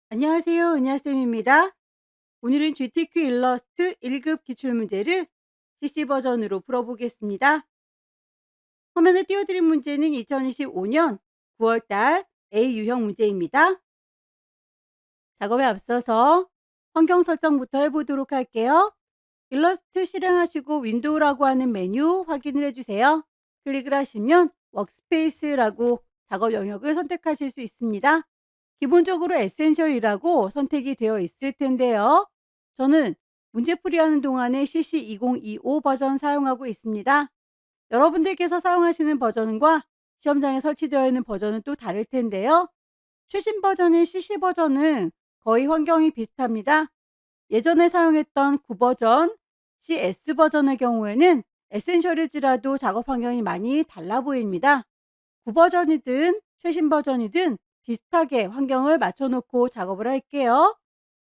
안녕하세요. 은하쌤입니다. 오늘은 GTQ 일러스트 1급 기출문제를 CC 버전으로 풀어보겠습니다. 화면에 띄워드린 문제는 2025년 9월달 A 유형 문제입니다. 작업에 앞서서 환경 설정부터 해보도록 할게요. 일러스트 실행하시고 윈도우라고 하는 메뉴 확인을 해주세요. 클릭을 하시면 워크스페이스라고 작업 영역을 선택하실 수 있습니다. 기본적으로 에센셜이라고 선택이 되어 있을 텐데요. 저는 문제풀이하는 동안에 CC2025 버전 사용하고 있습니다. 여러분들께서 사용하시는 버전과 시험장에 설치되어 있는 버전은 또 다를 텐데요. 최신 버전인 CC 버전은 거의 환경이 비슷합니다. 예전에 사용했던 9버전, CS 버전의 경우에는 에센셜일지라도 작업 환경이 많이 달라 보입니다. 9버전이든 최신 버전이든 비슷하게 환경을 맞춰놓고 작업을 할게요.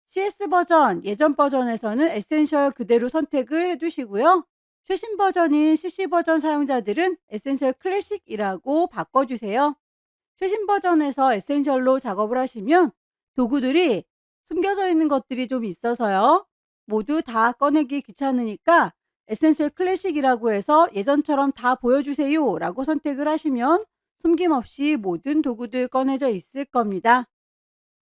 CS 버전, 예전 버전에서는 에센셜 그대로 선택을 해두시고요. 최신 버전인 CC 버전 사용자들은 에센셜 클래식이라고 바꿔주세요. 최신 버전에서 에센셜로 작업을 하시면 도구들이 숨겨져 있는 것들이 좀 있어서요. 모두 다 꺼내기 귀찮으니까 에센셜 클래식이라고 해서 예전처럼 다 보여주세요 라고 선택을 하시면 숨김없이 모든 도구들 꺼내져 있을 겁니다.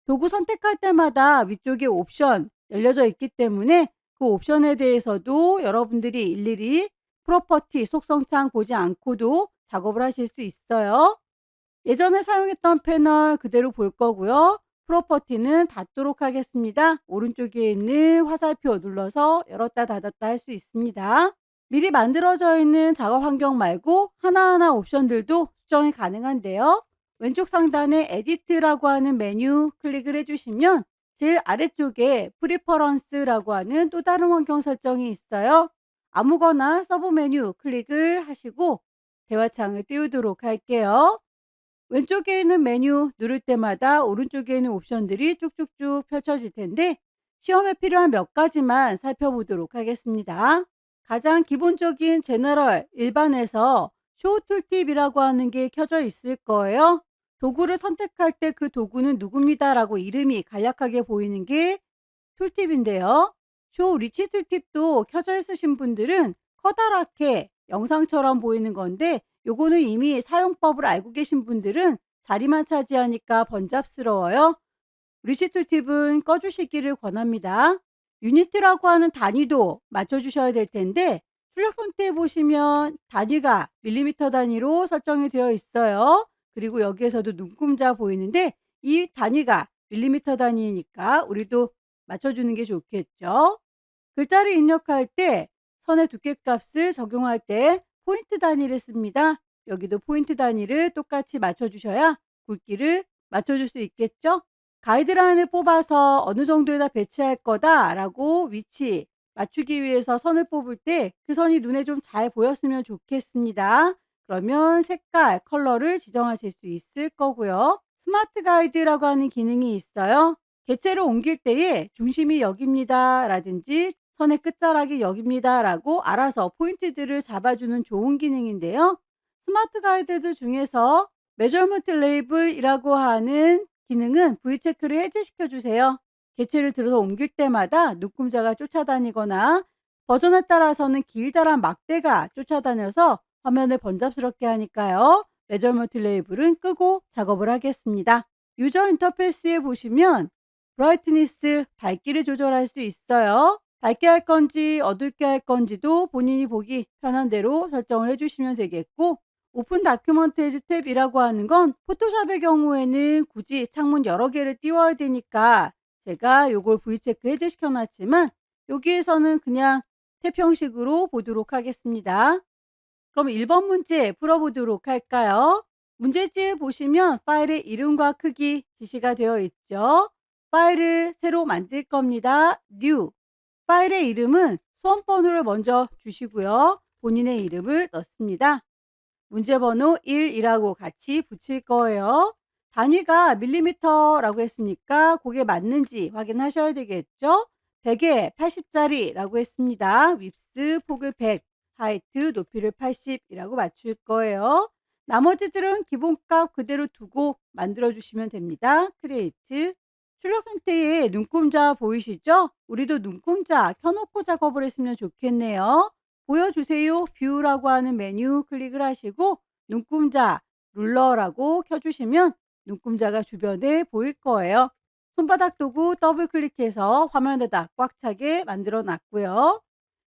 도구 선택할 때마다 위쪽에 옵션 열려져 있기 때문에 그 옵션에 대해서도 여러분들이 일일이 프로퍼티 속성창 보지 않고도 작업을 하실 수 있어요. 예전에 사용했던 패널 그대로 볼 거고요. 프로퍼티는 닫도록 하겠습니다. 오른쪽에 있는 화살표 눌러서 열었다 닫았다 할 수 있습니다. 미리 만들어져 있는 작업 환경 말고 하나하나 옵션들도 수정이 가능한데요. 왼쪽 상단에 에디트라고 하는 메뉴 클릭을 해주시면 제일 아래쪽에 프리퍼런스라고 하는 또 다른 환경 설정이 있어요. 아무거나 서브 메뉴 클릭을 하시고 대화창을 띄우도록 할게요. 왼쪽에 있는 메뉴 누를 때마다 오른쪽에 있는 옵션들이 쭉쭉쭉 펼쳐질 텐데 시험에 필요한 몇 가지만 살펴보도록 하겠습니다. 가장 기본적인 제너럴 일반에서 쇼 툴팁이라고 하는 게 켜져 있을 거예요. 도구를 선택할 때 그 도구는 누굽니다 라고 이름이 간략하게 보이는 게 툴팁인데요. 쇼 리치 툴팁도 켜져 있으신 분들은 커다랗게 영상처럼 보이는 건데 요거는 이미 사용법을 알고 계신 분들은 자리만 차지하니까 번잡스러워요. 리치 툴팁은 꺼주시기를 권합니다. 유니트라고 하는 단위도 맞춰주셔야 될 텐데 출력 상태에 보시면 단위가 밀리미터 단위로 설정이 되어 있어요. 그리고 여기에서도 눈금자 보이는데 이 단위가 밀리미터 단위니까 우리도 맞춰주는 게 좋겠죠. 글자를 입력할 때 선의 두께값을 적용할 때 포인트 단위를 씁니다. 여기도 포인트 단위를 똑같이 맞춰주셔야 굵기를 맞춰줄 수 있겠죠. 가이드라인을 뽑아서 어느 정도에다 배치할 거다라고 위치 맞추기 위해서 선을 뽑을 때 그 선이 눈에 좀 잘 보였으면 좋겠습니다. 그러면 색깔, 컬러를 지정하실 수 있을 거고요. 스마트 가이드라고 하는 기능이 있어요. 개체를 옮길 때에 중심이 여기입니다 라든지 선의 끝자락이 여기입니다 라고 알아서 포인트들을 잡아주는 좋은 기능인데요. 스마트 가이드 중에서 메저먼트 레이블이라고 하는 기능은 V체크를 해제시켜 주세요. 개체를 들어서 옮길 때마다 눈금자가 쫓아다니거나 버전에 따라서는 길다란 막대가 쫓아다녀서 화면을 번잡스럽게 하니까요. 메저먼트 레이블은 끄고 작업을 하겠습니다. 유저 인터페이스에 보시면 브라이트니스, 밝기를 조절할 수 있어요. 밝게 할 건지 어둡게 할 건지도 본인이 보기 편한 대로 설정을 해주시면 되겠고 오픈 다큐먼테이지 탭이라고 하는 건 포토샵의 경우에는 굳이 창문 여러 개를 띄워야 되니까 제가 요걸 V체크 해제시켜 놨지만 여기에서는 그냥 탭 형식으로 보도록 하겠습니다. 그럼 1번 문제 풀어보도록 할까요? 문제지에 보시면 파일의 이름과 크기 지시가 되어 있죠. 파일을 새로 만들 겁니다. New. 파일의 이름은 수험번호를 먼저 주시고요. 본인의 이름을 넣습니다. 문제번호 1이라고 같이 붙일 거예요. 단위가 밀리미터라고 했으니까 그게 맞는지 확인하셔야 되겠죠. 100에 80짜리라고 했습니다. 윕스 폭을 100 하이트, 높이를 80이라고 맞출 거예요. 나머지들은 기본값 그대로 두고 만들어 주시면 됩니다. 크리에이트. 출력 형태의 눈금자 보이시죠? 우리도 눈금자 켜놓고 작업을 했으면 좋겠네요. 보여주세요. 뷰라고 하는 메뉴 클릭을 하시고 눈금자 룰러라고 켜주시면 눈금자가 주변에 보일 거예요. 손바닥 도구 더블 클릭해서 화면에다 꽉 차게 만들어 놨고요.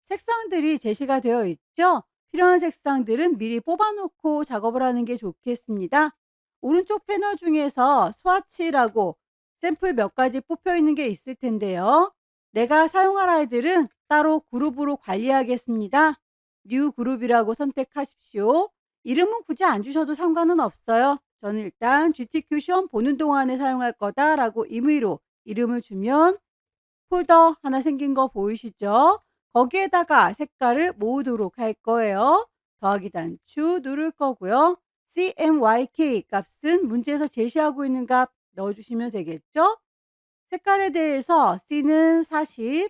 색상들이 제시가 되어 있죠? 필요한 색상들은 미리 뽑아 놓고 작업을 하는 게 좋겠습니다. 오른쪽 패널 중에서 스와치라고 샘플 몇 가지 뽑혀 있는 게 있을 텐데요. 내가 사용할 아이들은 따로 그룹으로 관리하겠습니다. 뉴 그룹이라고 선택하십시오. 이름은 굳이 안 주셔도 상관은 없어요. 저는 일단 GTQ 시험 보는 동안에 사용할 거다라고 임의로 이름을 주면 폴더 하나 생긴 거 보이시죠? 거기에다가 색깔을 모으도록 할 거예요. 더하기 단추 누를 거고요. CMYK 값은 문제에서 제시하고 있는 값 넣어주시면 되겠죠? 색깔에 대해서 C는 40,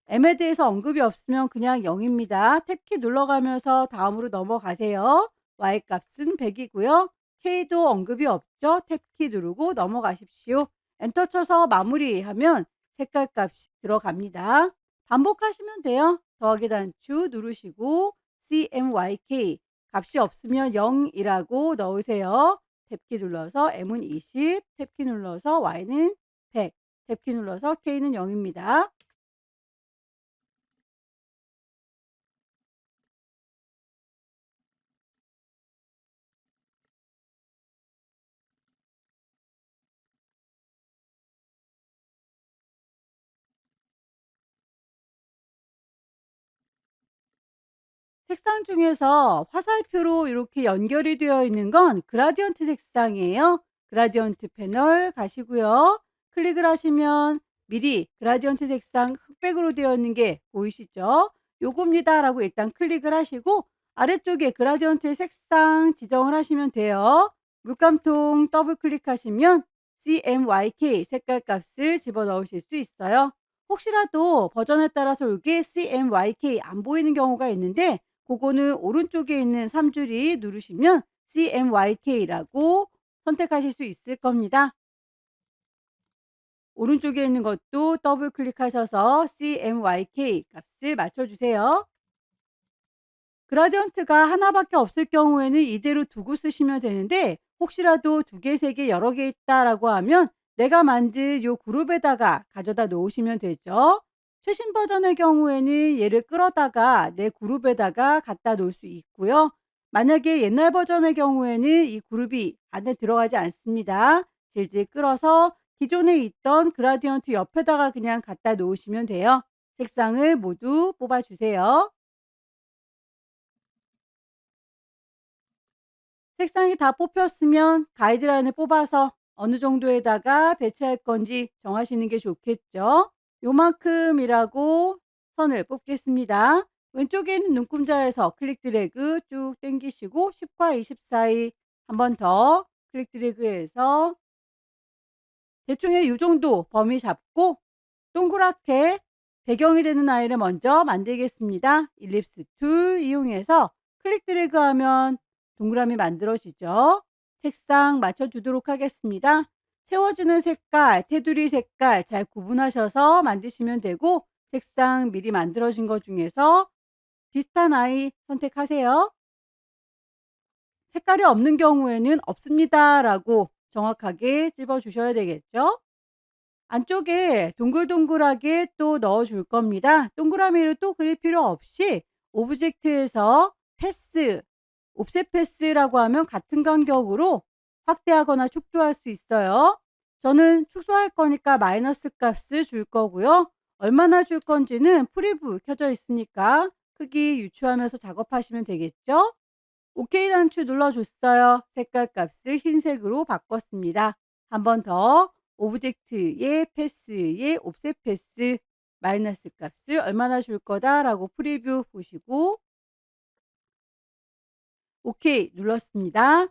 M에 대해서 언급이 없으면 그냥 0입니다. 탭키 눌러가면서 다음으로 넘어가세요. Y 값은 100이고요. K도 언급이 없죠. 탭키 누르고 넘어가십시오. 엔터 쳐서 마무리하면 색깔 값이 들어갑니다. 반복하시면 돼요. 더하기 단추 누르시고 CMYK 값이 없으면 0이라고 넣으세요. 탭키 눌러서 M은 20, 탭키 눌러서 Y는 100, 탭키 눌러서 K는 0입니다. 색상 중에서 화살표로 이렇게 연결이 되어 있는 건 그라디언트 색상이에요. 그라디언트 패널 가시고요. 클릭을 하시면 미리 그라디언트 색상 흑백으로 되어 있는 게 보이시죠? 요겁니다 라고 일단 클릭을 하시고 아래쪽에 그라디언트 색상 지정을 하시면 돼요. 물감통 더블 클릭하시면 CMYK 색깔 값을 집어넣으실 수 있어요. 혹시라도 버전에 따라서 이게 CMYK 안 보이는 경우가 있는데 그거는 오른쪽에 있는 3줄이 누르시면 CMYK라고 선택하실 수 있을 겁니다. 오른쪽에 있는 것도 더블 클릭하셔서 CMYK 값을 맞춰주세요. 그라디언트가 하나밖에 없을 경우에는 이대로 두고 쓰시면 되는데 혹시라도 두 개, 세 개, 여러 개 있다라고 하면 내가 만든 요 그룹에다가 가져다 놓으시면 되죠. 최신 버전의 경우에는 얘를 끌어다가 내 그룹에다가 갖다 놓을 수 있고요. 만약에 옛날 버전의 경우에는 이 그룹이 안에 들어가지 않습니다. 질질 끌어서 기존에 있던 그라디언트 옆에다가 그냥 갖다 놓으시면 돼요. 색상을 모두 뽑아주세요. 색상이 다 뽑혔으면 가이드라인을 뽑아서 어느 정도에다가 배치할 건지 정하시는 게 좋겠죠. 요만큼이라고 선을 뽑겠습니다. 왼쪽에 있는 눈금자에서 클릭 드래그 쭉 당기시고 10과 20 사이 한 번 더 클릭 드래그해서 대충의 요 정도 범위 잡고 동그랗게 배경이 되는 아이를 먼저 만들겠습니다. 일립스 툴 이용해서 클릭 드래그하면 동그라미 만들어지죠. 색상 맞춰주도록 하겠습니다. 채워주는 색깔, 테두리 색깔 잘 구분하셔서 만드시면 되고 색상 미리 만들어진 것 중에서 비슷한 아이 선택하세요. 색깔이 없는 경우에는 없습니다 라고 정확하게 찝어주셔야 되겠죠. 안쪽에 동글동글하게 또 넣어 줄 겁니다. 동그라미를 또 그릴 필요 없이 오브젝트에서 패스, 옵셋 패스라고 하면 같은 간격으로 확대하거나 축소할 수 있어요. 저는 축소할 거니까 마이너스 값을 줄 거고요. 얼마나 줄 건지는 프리뷰 켜져 있으니까 크기 유추하면서 작업하시면 되겠죠. OK 단추 눌러줬어요. 색깔 값을 흰색으로 바꿨습니다. 한 번 더 오브젝트의 패스의 옵셋 패스 마이너스 값을 얼마나 줄 거다라고 프리뷰 보시고 OK 눌렀습니다.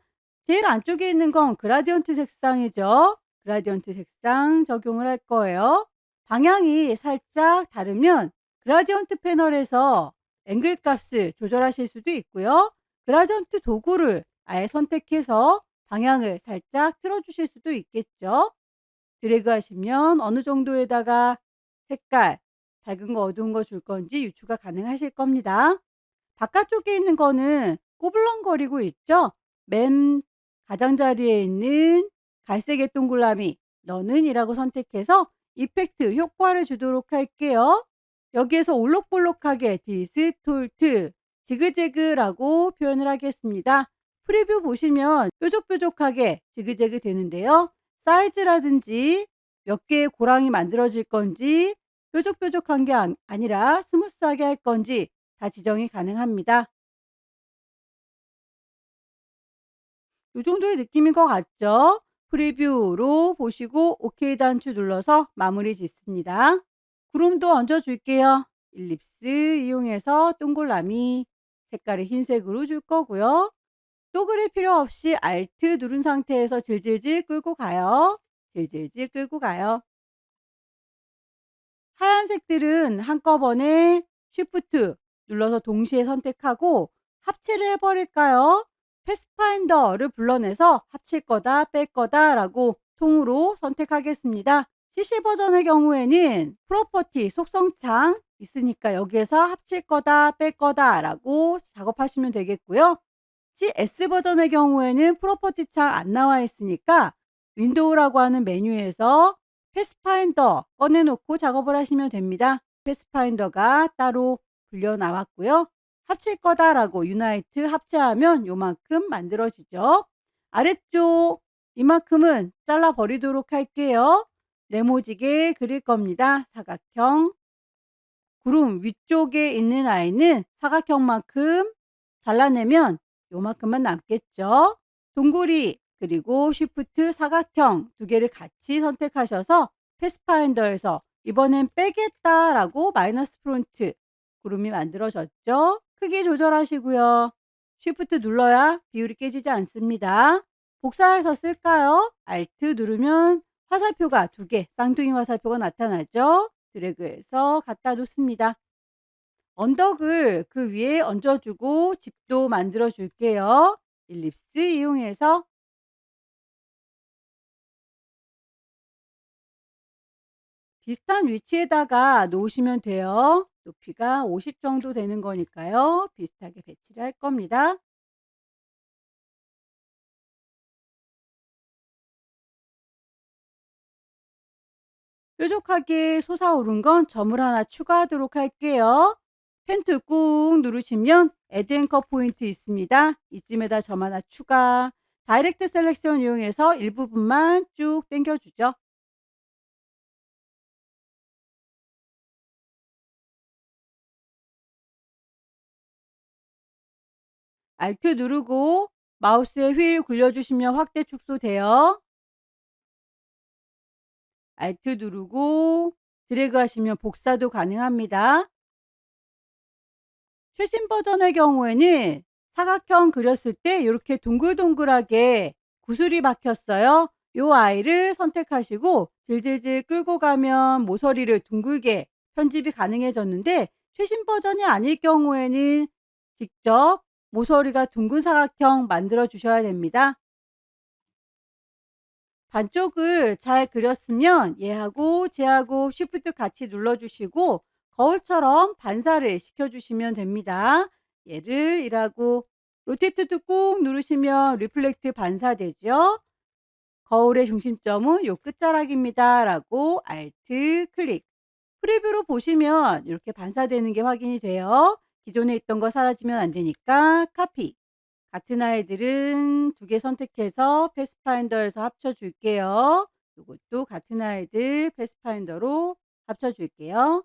제일 안쪽에 있는 건 그라디언트 색상이죠. 그라디언트 색상 적용을 할 거예요. 방향이 살짝 다르면 그라디언트 패널에서 앵글 값을 조절하실 수도 있고요. 그라디언트 도구를 아예 선택해서 방향을 살짝 틀어 주실 수도 있겠죠. 드래그 하시면 어느 정도에다가 색깔 밝은 거 어두운 거 줄 건지 유추가 가능하실 겁니다. 바깥쪽에 있는 거는 꼬불렁거리고 있죠? 맨 가장자리에 있는 갈색의 동그라미 너는 이라고 선택해서 이펙트 효과를 주도록 할게요. 여기에서 올록볼록하게 디스톨트 지그재그라고 표현을 하겠습니다. 프리뷰 보시면 뾰족뾰족하게 지그재그 되는데요. 사이즈라든지 몇 개의 고랑이 만들어질 건지 뾰족뾰족한 게 아니라 스무스하게 할 건지 다 지정이 가능합니다. 이 정도의 느낌인 것 같죠? 프리뷰로 보시고 OK 단추 눌러서 마무리 짓습니다. 구름도 얹어 줄게요. 일립스 이용해서 동글라미 색깔을 흰색으로 줄 거고요. 또 그릴 필요 없이 Alt 누른 상태에서 질질질 끌고 가요. 질질질 끌고 가요. 하얀색들은 한꺼번에 Shift 눌러서 동시에 선택하고 합체를 해 버릴까요? 패스파인더를 불러내서 합칠 거다, 뺄 거다라고 통으로 선택하겠습니다. CC 버전의 경우에는 프로퍼티 속성창 있으니까 여기에서 합칠 거다, 뺄 거다라고 작업하시면 되겠고요. CS 버전의 경우에는 프로퍼티 창 안 나와 있으니까 윈도우라고 하는 메뉴에서 패스파인더 꺼내 놓고 작업을 하시면 됩니다. 패스파인더가 따로 불려 나왔고요. 합칠 거다라고 유나이트 합체하면 요만큼 만들어지죠. 아래쪽 이만큼은 잘라 버리도록 할게요. 네모지게 그릴 겁니다. 사각형. 구름 위쪽에 있는 아이는 사각형만큼 잘라내면 요만큼만 남겠죠. 동그리 그리고 쉬프트 사각형 두 개를 같이 선택하셔서 패스파인더에서 이번엔 빼겠다라고 마이너스 프론트 구름이 만들어졌죠. 크기 조절하시고요. 쉬프트 눌러야 비율이 깨지지 않습니다. 복사해서 쓸까요? Alt 누르면 화살표가 두 개, 쌍둥이 화살표가 나타나죠. 드래그해서 갖다 놓습니다. 언덕을 그 위에 얹어주고 집도 만들어 줄게요. 일립스 이용해서 비슷한 위치에다가 놓으시면 돼요. 높이가 50 정도 되는 거니까요. 비슷하게 배치를 할 겁니다. 뾰족하게 솟아오른 건 점을 하나 추가하도록 할게요. 펜트 꾹 누르시면 애드 앵커 포인트 있습니다. 이쯤에다 점 하나 추가. 다이렉트 셀렉션 이용해서 일부분만 쭉 당겨주죠. Alt 누르고 마우스의 휠 굴려주시면 확대 축소돼요. Alt 누르고 드래그 하시면 복사도 가능합니다. 최신 버전의 경우에는 사각형 그렸을 때 이렇게 동글동글하게 구슬이 박혔어요. 요 아이를 선택하시고 질질질 끌고 가면 모서리를 둥글게 편집이 가능해졌는데 최신 버전이 아닐 경우에는 직접 모서리가 둥근 사각형 만들어 주셔야 됩니다. 반쪽을 잘 그렸으면 얘하고 쟤하고 쉬프트 같이 눌러주시고 거울처럼 반사를 시켜주시면 됩니다. 얘를 이라고 로테이트도 꾹 누르시면 리플렉트 반사되죠. 거울의 중심점은 요 끝자락입니다. 라고 Alt 클릭. 프리뷰로 보시면 이렇게 반사되는 게 확인이 돼요. 기존에 있던 거 사라지면 안 되니까 카피. 같은 아이들은 두 개 선택해서 패스파인더에서 합쳐 줄게요. 요것도 같은 아이들 패스파인더로 합쳐 줄게요.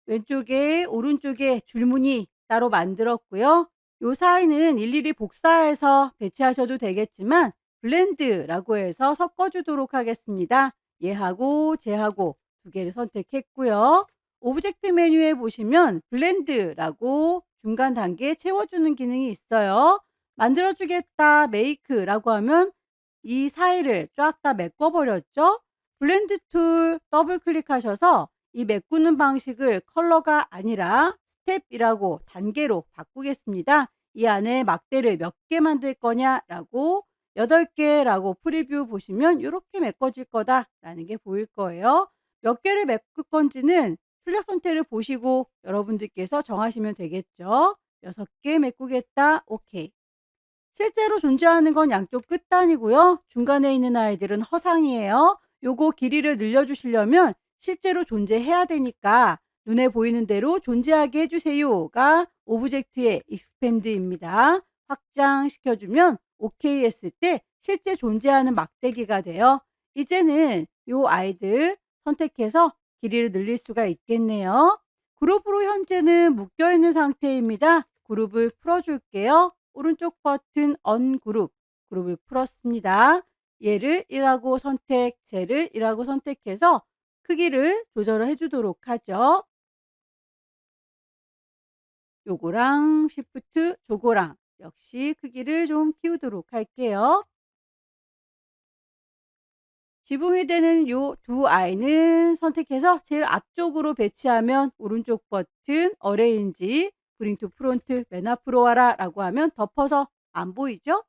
왼쪽에 오른쪽에 줄무늬 따로 만들었고요. 요 사이는 일일이 복사해서 배치하셔도 되겠지만 블렌드라고 해서 섞어 주도록 하겠습니다. 얘하고 쟤하고 두 개를 선택했고요. 오브젝트 메뉴에 보시면 블렌드라고 중간 단계에 채워주는 기능이 있어요. 만들어 주겠다 메이크라고 하면 이 사이를 쫙 다 메꿔 버렸죠. 블렌드 툴 더블 클릭하셔서 이 메꾸는 방식을 컬러가 아니라 스텝이라고 단계로 바꾸겠습니다. 이 안에 막대를 몇 개 만들 거냐라고 8 개라고 프리뷰 보시면 요렇게 메꿔질 거다라는 게 보일 거예요. 몇 개를 메꿀 건지는 출력 형태를 보시고 여러분들께서 정하시면 되겠죠. 6개 메꾸겠다. 오케이. 실제로 존재하는 건 양쪽 끝단이고요. 중간에 있는 아이들은 허상이에요. 요거 길이를 늘려주시려면 실제로 존재해야 되니까 눈에 보이는 대로 존재하게 해주세요가 오브젝트의 익스팬드입니다. 확장시켜주면 오케이 했을 때 실제 존재하는 막대기가 돼요. 이제는 요 아이들 선택해서 길이를 늘릴 수가 있겠네요. 그룹으로 현재는 묶여있는 상태입니다. 그룹을 풀어줄게요. 오른쪽 버튼 언그룹, 그룹을 풀었습니다. 얘를 1하고 선택, 쟤를 1하고 선택해서 크기를 조절을 해주도록 하죠. 요거랑 쉬프트, 요거랑 역시 크기를 좀 키우도록 할게요. 지붕이 되는 요 두 아이는 선택해서 제일 앞쪽으로 배치하면 오른쪽 버튼 어레인지 브링 투 프론트 맨 앞으로 와라 라고 하면 덮어서 안 보이죠?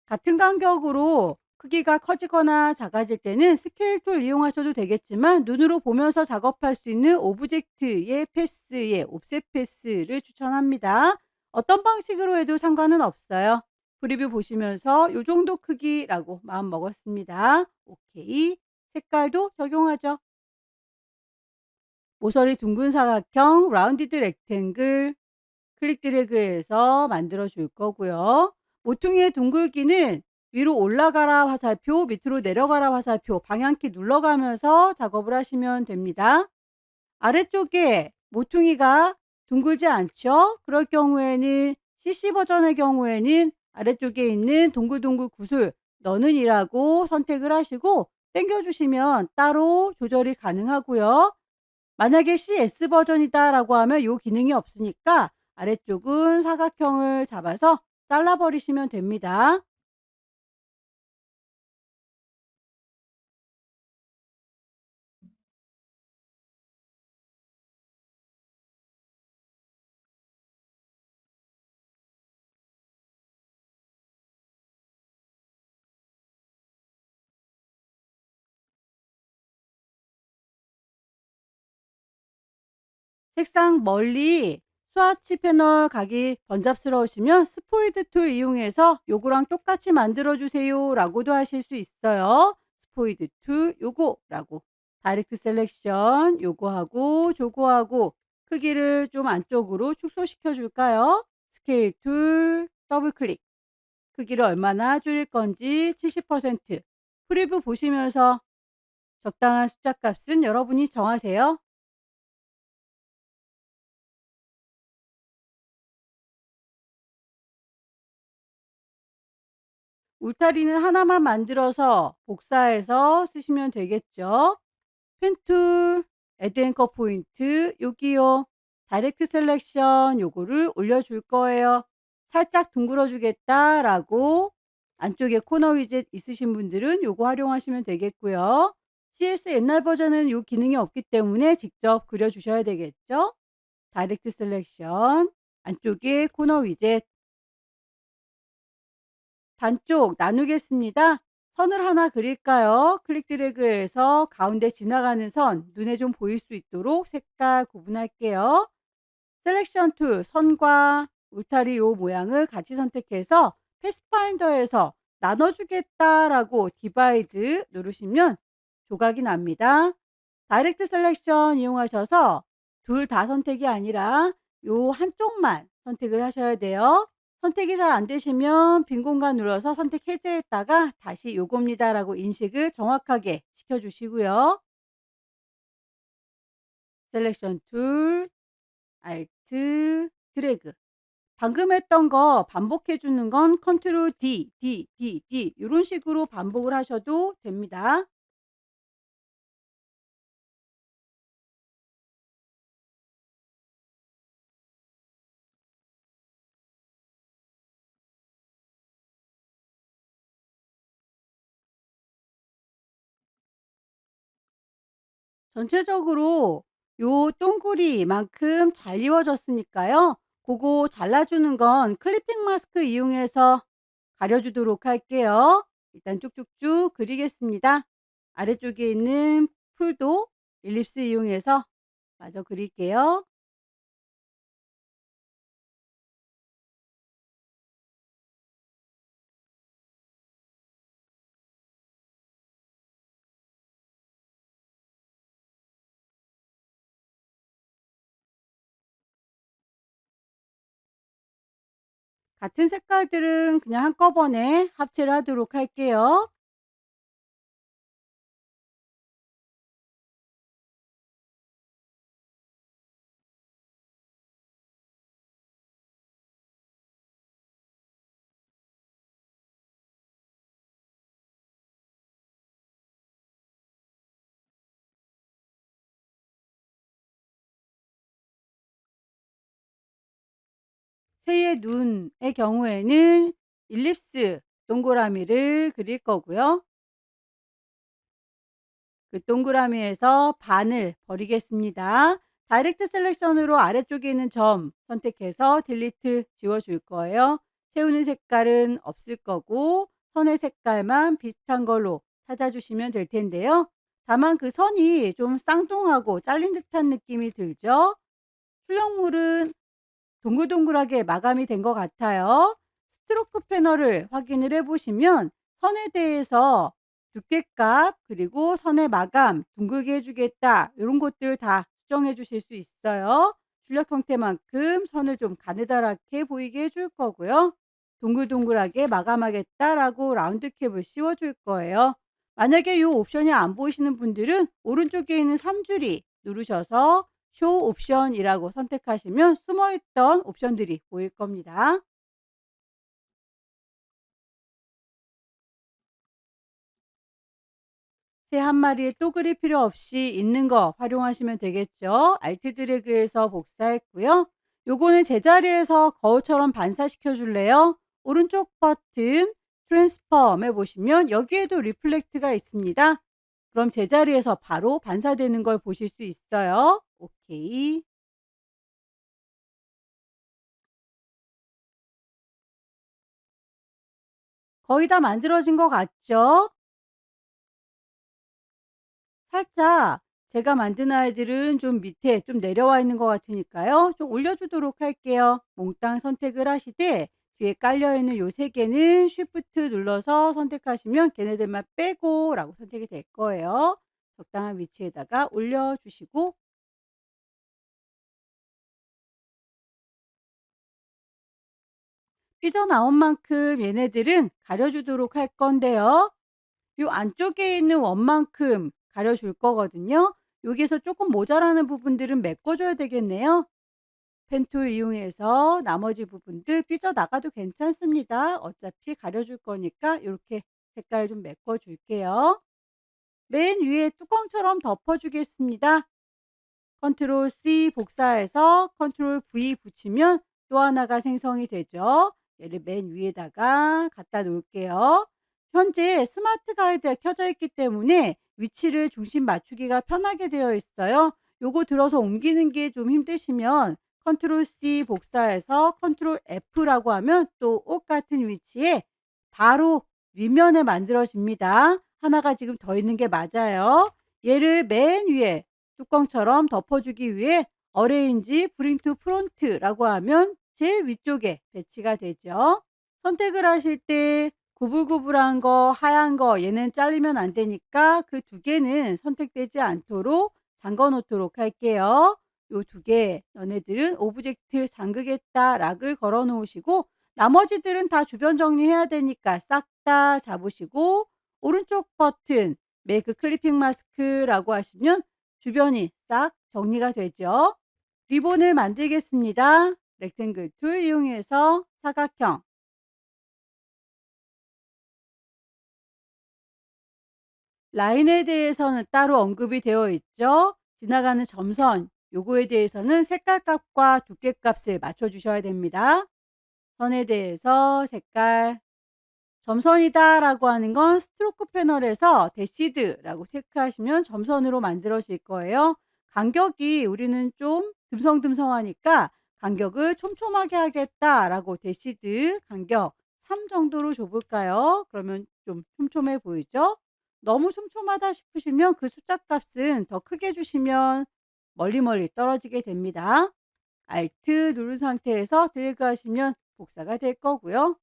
같은 간격으로 크기가 커지거나 작아질 때는 스케일 툴 이용하셔도 되겠지만 눈으로 보면서 작업할 수 있는 오브젝트의 패스의 옵셋 패스를 추천합니다. 어떤 방식으로 해도 상관은 없어요. 프리뷰 보시면서 요 정도 크기라고 마음 먹었습니다. 오케이. 색깔도 적용하죠. 모서리 둥근 사각형 라운디드 렉탱글 클릭 드래그해서 만들어 줄 거고요. 모퉁이의 둥글기는 위로 올라가라 화살표, 밑으로 내려가라 화살표 방향키 눌러가면서 작업을 하시면 됩니다. 아래쪽에 모퉁이가 둥글지 않죠? 그럴 경우에는 CC 버전의 경우에는 아래쪽에 있는 동글동글 구슬 너는 이라고 선택을 하시고 당겨주시면 따로 조절이 가능하고요. 만약에 CS 버전이다라고 하면 요 기능이 없으니까 아래쪽은 사각형을 잡아서 잘라 버리시면 됩니다. 색상 멀리 스와치 패널 가기 번잡스러우시면 스포이드 툴 이용해서 요거랑 똑같이 만들어 주세요 라고도 하실 수 있어요. 스포이드 툴 요거라고 다이렉트 셀렉션 요거하고 저거하고 크기를 좀 안쪽으로 축소시켜 줄까요? 스케일 툴 더블 클릭 크기를 얼마나 줄일 건지 70% 프리뷰 보시면서 적당한 숫자 값은 여러분이 정하세요. 울타리는 하나만 만들어서 복사해서 쓰시면 되겠죠. 펜툴, 애드 앵커 포인트 여기요. 다이렉트 셀렉션 요거를 올려줄 거예요. 살짝 둥글어 주겠다라고 안쪽에 코너 위젯 있으신 분들은 요거 활용하시면 되겠고요. CS 옛날 버전은 요 기능이 없기 때문에 직접 그려 주셔야 되겠죠. 다이렉트 셀렉션 안쪽에 코너 위젯 반쪽 나누겠습니다. 선을 하나 그릴까요? 클릭 드래그해서 가운데 지나가는 선 눈에 좀 보일 수 있도록 색깔 구분할게요. 셀렉션 툴 선과 울타리 요 모양을 같이 선택해서 패스파인더에서 나눠주겠다라고 디바이드 누르시면 조각이 납니다. 다이렉트 셀렉션 이용하셔서 둘 다 선택이 아니라 요 한쪽만 선택을 하셔야 돼요. 선택이 잘 안 되시면 빈 공간 눌러서 선택 해제했다가 다시 요겁니다라고 인식을 정확하게 시켜 주시고요. 셀렉션 툴, 알트, 드래그. 방금 했던 거 반복해 주는 건 컨트롤 D, D, D, D 요런 식으로 반복을 하셔도 됩니다. 전체적으로 요 동그리만큼 잘 이루어졌으니까요. 고거 잘라주는 건 클리핑 마스크 이용해서 가려주도록 할게요. 일단 쭉쭉쭉 그리겠습니다. 아래쪽에 있는 풀도 일립스 이용해서 마저 그릴게요. 같은 색깔들은 그냥 한꺼번에 합체를 하도록 할게요. 새의 눈의 경우에는 일립스 동그라미를 그릴 거고요. 그 동그라미에서 반을 버리겠습니다. 다이렉트 셀렉션으로 아래쪽에 있는 점 선택해서 딜리트 지워 줄 거예요. 채우는 색깔은 없을 거고 선의 색깔만 비슷한 걸로 찾아주시면 될 텐데요. 다만 그 선이 좀 쌍둥하고 잘린 듯한 느낌이 들죠. 출력물은 동글동글하게 마감이 된 것 같아요. 스트로크 패널을 확인을 해 보시면 선에 대해서 두께값 그리고 선의 마감 둥글게 해 주겠다 이런 것들 다 수정해 주실 수 있어요. 출력 형태만큼 선을 좀 가느다랗게 보이게 해줄 거고요. 동글동글하게 마감하겠다라고 라운드 캡을 씌워 줄 거예요. 만약에 이 옵션이 안 보이시는 분들은 오른쪽에 있는 3줄이 누르셔서 쇼 옵션이라고 선택하시면 숨어있던 옵션들이 보일 겁니다. 새 한 마리에 또 그릴 필요 없이 있는 거 활용하시면 되겠죠. 알트 드래그해서 복사했고요. 요거는 제자리에서 거울처럼 반사시켜 줄래요? 오른쪽 버튼 트랜스폼에 보시면 여기에도 리플렉트가 있습니다. 그럼 제자리에서 바로 반사되는 걸 보실 수 있어요. 오케이. 거의 다 만들어진 것 같죠? 살짝 제가 만든 아이들은 좀 밑에 좀 내려와 있는 것 같으니까요. 좀 올려주도록 할게요. 몽땅 선택을 하시되 뒤에 깔려 있는 요 세 개는 쉬프트 눌러서 선택하시면 걔네들만 빼고 라고 선택이 될 거예요. 적당한 위치에다가 올려주시고 삐져나온 만큼 얘네들은 가려주도록 할 건데요. 요 안쪽에 있는 원만큼 가려줄 거거든요. 여기에서 조금 모자라는 부분들은 메꿔줘야 되겠네요. 펜툴 이용해서 나머지 부분들 삐져나가도 괜찮습니다. 어차피 가려줄 거니까 이렇게 색깔 좀 메꿔줄게요. 맨 위에 뚜껑처럼 덮어주겠습니다. 컨트롤 C 복사해서 컨트롤 V 붙이면 또 하나가 생성이 되죠. 얘를 맨 위에다가 갖다 놓을게요. 현재 스마트 가이드가 켜져 있기 때문에 위치를 중심 맞추기가 편하게 되어 있어요. 요거 들어서 옮기는 게 좀 힘드시면 컨트롤 C 복사해서 컨트롤 F라고 하면 또 똑같은 위치에 바로 윗면에 만들어집니다. 하나가 지금 더 있는 게 맞아요. 얘를 맨 위에 뚜껑처럼 덮어주기 위해 어레인지 브링 투 프론트라고 하면 제일 위쪽에 배치가 되죠. 선택을 하실 때 구불구불한 거, 하얀 거 얘는 잘리면 안 되니까 그 두 개는 선택되지 않도록 잠궈 놓도록 할게요. 요 두 개 너네들은 오브젝트 잠그겠다 락을 걸어 놓으시고 나머지들은 다 주변 정리해야 되니까 싹 다 잡으시고 오른쪽 버튼 메이크 클리핑 마스크라고 하시면 주변이 싹 정리가 되죠. 리본을 만들겠습니다. 렉탱글 툴 이용해서 사각형 라인에 대해서는 따로 언급이 되어 있죠. 지나가는 점선 요거에 대해서는 색깔 값과 두께 값을 맞춰 주셔야 됩니다. 선에 대해서 색깔 점선이다라고 하는 건 스트로크 패널에서 대시드라고 체크하시면 점선으로 만들어질 거예요. 간격이 우리는 좀 듬성듬성하니까 '간격을 촘촘하게 하겠다.'라고 대시드 간격 3 정도로 줘 볼까요? 그러면 좀 촘촘해 보이죠? 너무 촘촘하다 싶으시면 그 숫자 값은 더 크게 주시면 멀리 떨어지게 됩니다. Alt 누른 상태에서 드래그 하시면 복사가 될 거고요.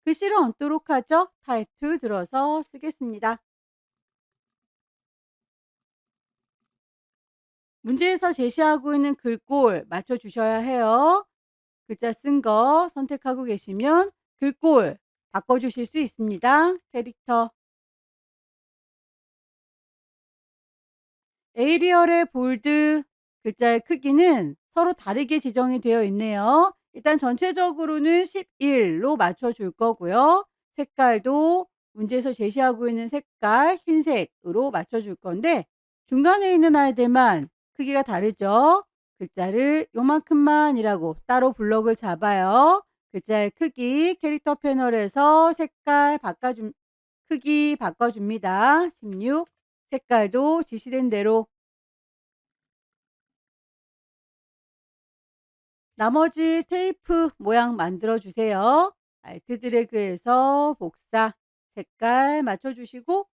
글씨를 얹도록 하죠. 타입 2 들어서 쓰겠습니다. 문제에서 제시하고 있는 글꼴 맞춰 주셔야 해요. 글자 쓴 거 선택하고 계시면 글꼴 바꿔 주실 수 있습니다. 캐릭터 에이리얼의 볼드 글자의 크기는 서로 다르게 지정이 되어 있네요. 일단 전체적으로는 11로 맞춰 줄 거고요. 색깔도 문제에서 제시하고 있는 색깔 흰색으로 맞춰 줄 건데 중간에 있는 아이들만 크기가 다르죠. 글자를 요만큼만이라고 따로 블럭을 잡아요. 글자의 크기 캐릭터 패널에서 색깔 크기 바꿔줍니다. 16 색깔도 지시된 대로 나머지 테이프 모양 만들어 주세요. 알트 드래그해서 복사, 색깔 맞춰 주시고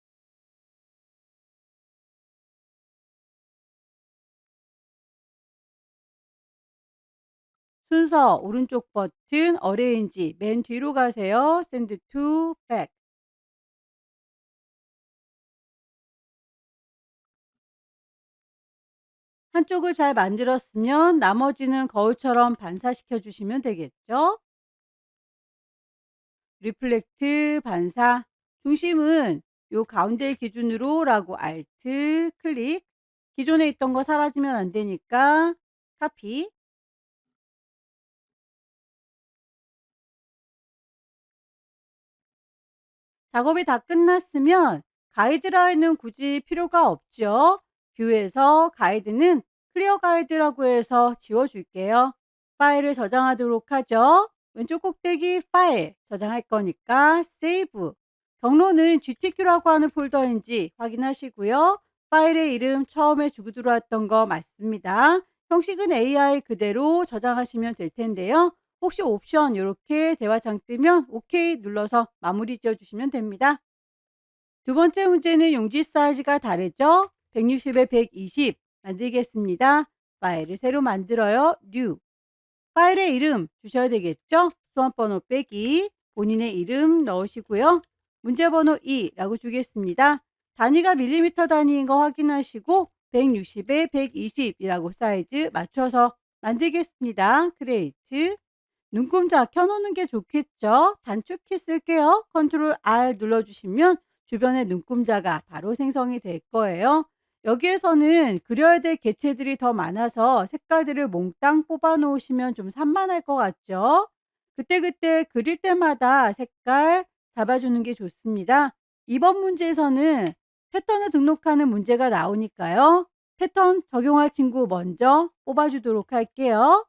순서 오른쪽 버튼 어레인지 맨 뒤로 가세요. Send to back. 한쪽을 잘 만들었으면 나머지는 거울처럼 반사시켜 주시면 되겠죠. 리플렉트 반사 중심은 요 가운데 기준으로라고 알트 클릭 기존에 있던 거 사라지면 안 되니까 카피 작업이 다 끝났으면 가이드라인은 굳이 필요가 없죠. 뷰에서 가이드는 클리어 가이드라고 해서 지워 줄게요. 파일을 저장하도록 하죠. 왼쪽 꼭대기 파일 저장할 거니까 세이브. 경로는 GTQ라고 하는 폴더인지 확인하시고요. 파일의 이름 처음에 주고 들어왔던 거 맞습니다. 형식은 AI 그대로 저장하시면 될 텐데요. 혹시 옵션 요렇게 대화창 뜨면 오케이 눌러서 마무리 지어 주시면 됩니다. 두 번째 문제는 용지 사이즈가 다르죠? 160에 120 만들겠습니다. 파일을 새로 만들어요. New. 파일의 이름 주셔야 되겠죠? 수험번호 빼기 본인의 이름 넣으시고요. 문제번호 2라고 주겠습니다. 단위가 밀리미터 단위인 거 확인하시고 160에 120이라고 사이즈 맞춰서 만들겠습니다. 크리에이트. 눈금자 켜 놓는 게 좋겠죠. 단축키 쓸게요. 컨트롤 R 눌러 주시면 주변에 눈금자가 바로 생성이 될 거예요. 여기에서는 그려야 될 개체들이 더 많아서 색깔들을 몽땅 뽑아 놓으시면 좀 산만할 것 같죠. 그때그때 그릴 때마다 색깔 잡아 주는 게 좋습니다. 이번 문제에서는 패턴을 등록하는 문제가 나오니까요. 패턴 적용할 친구 먼저 뽑아 주도록 할게요.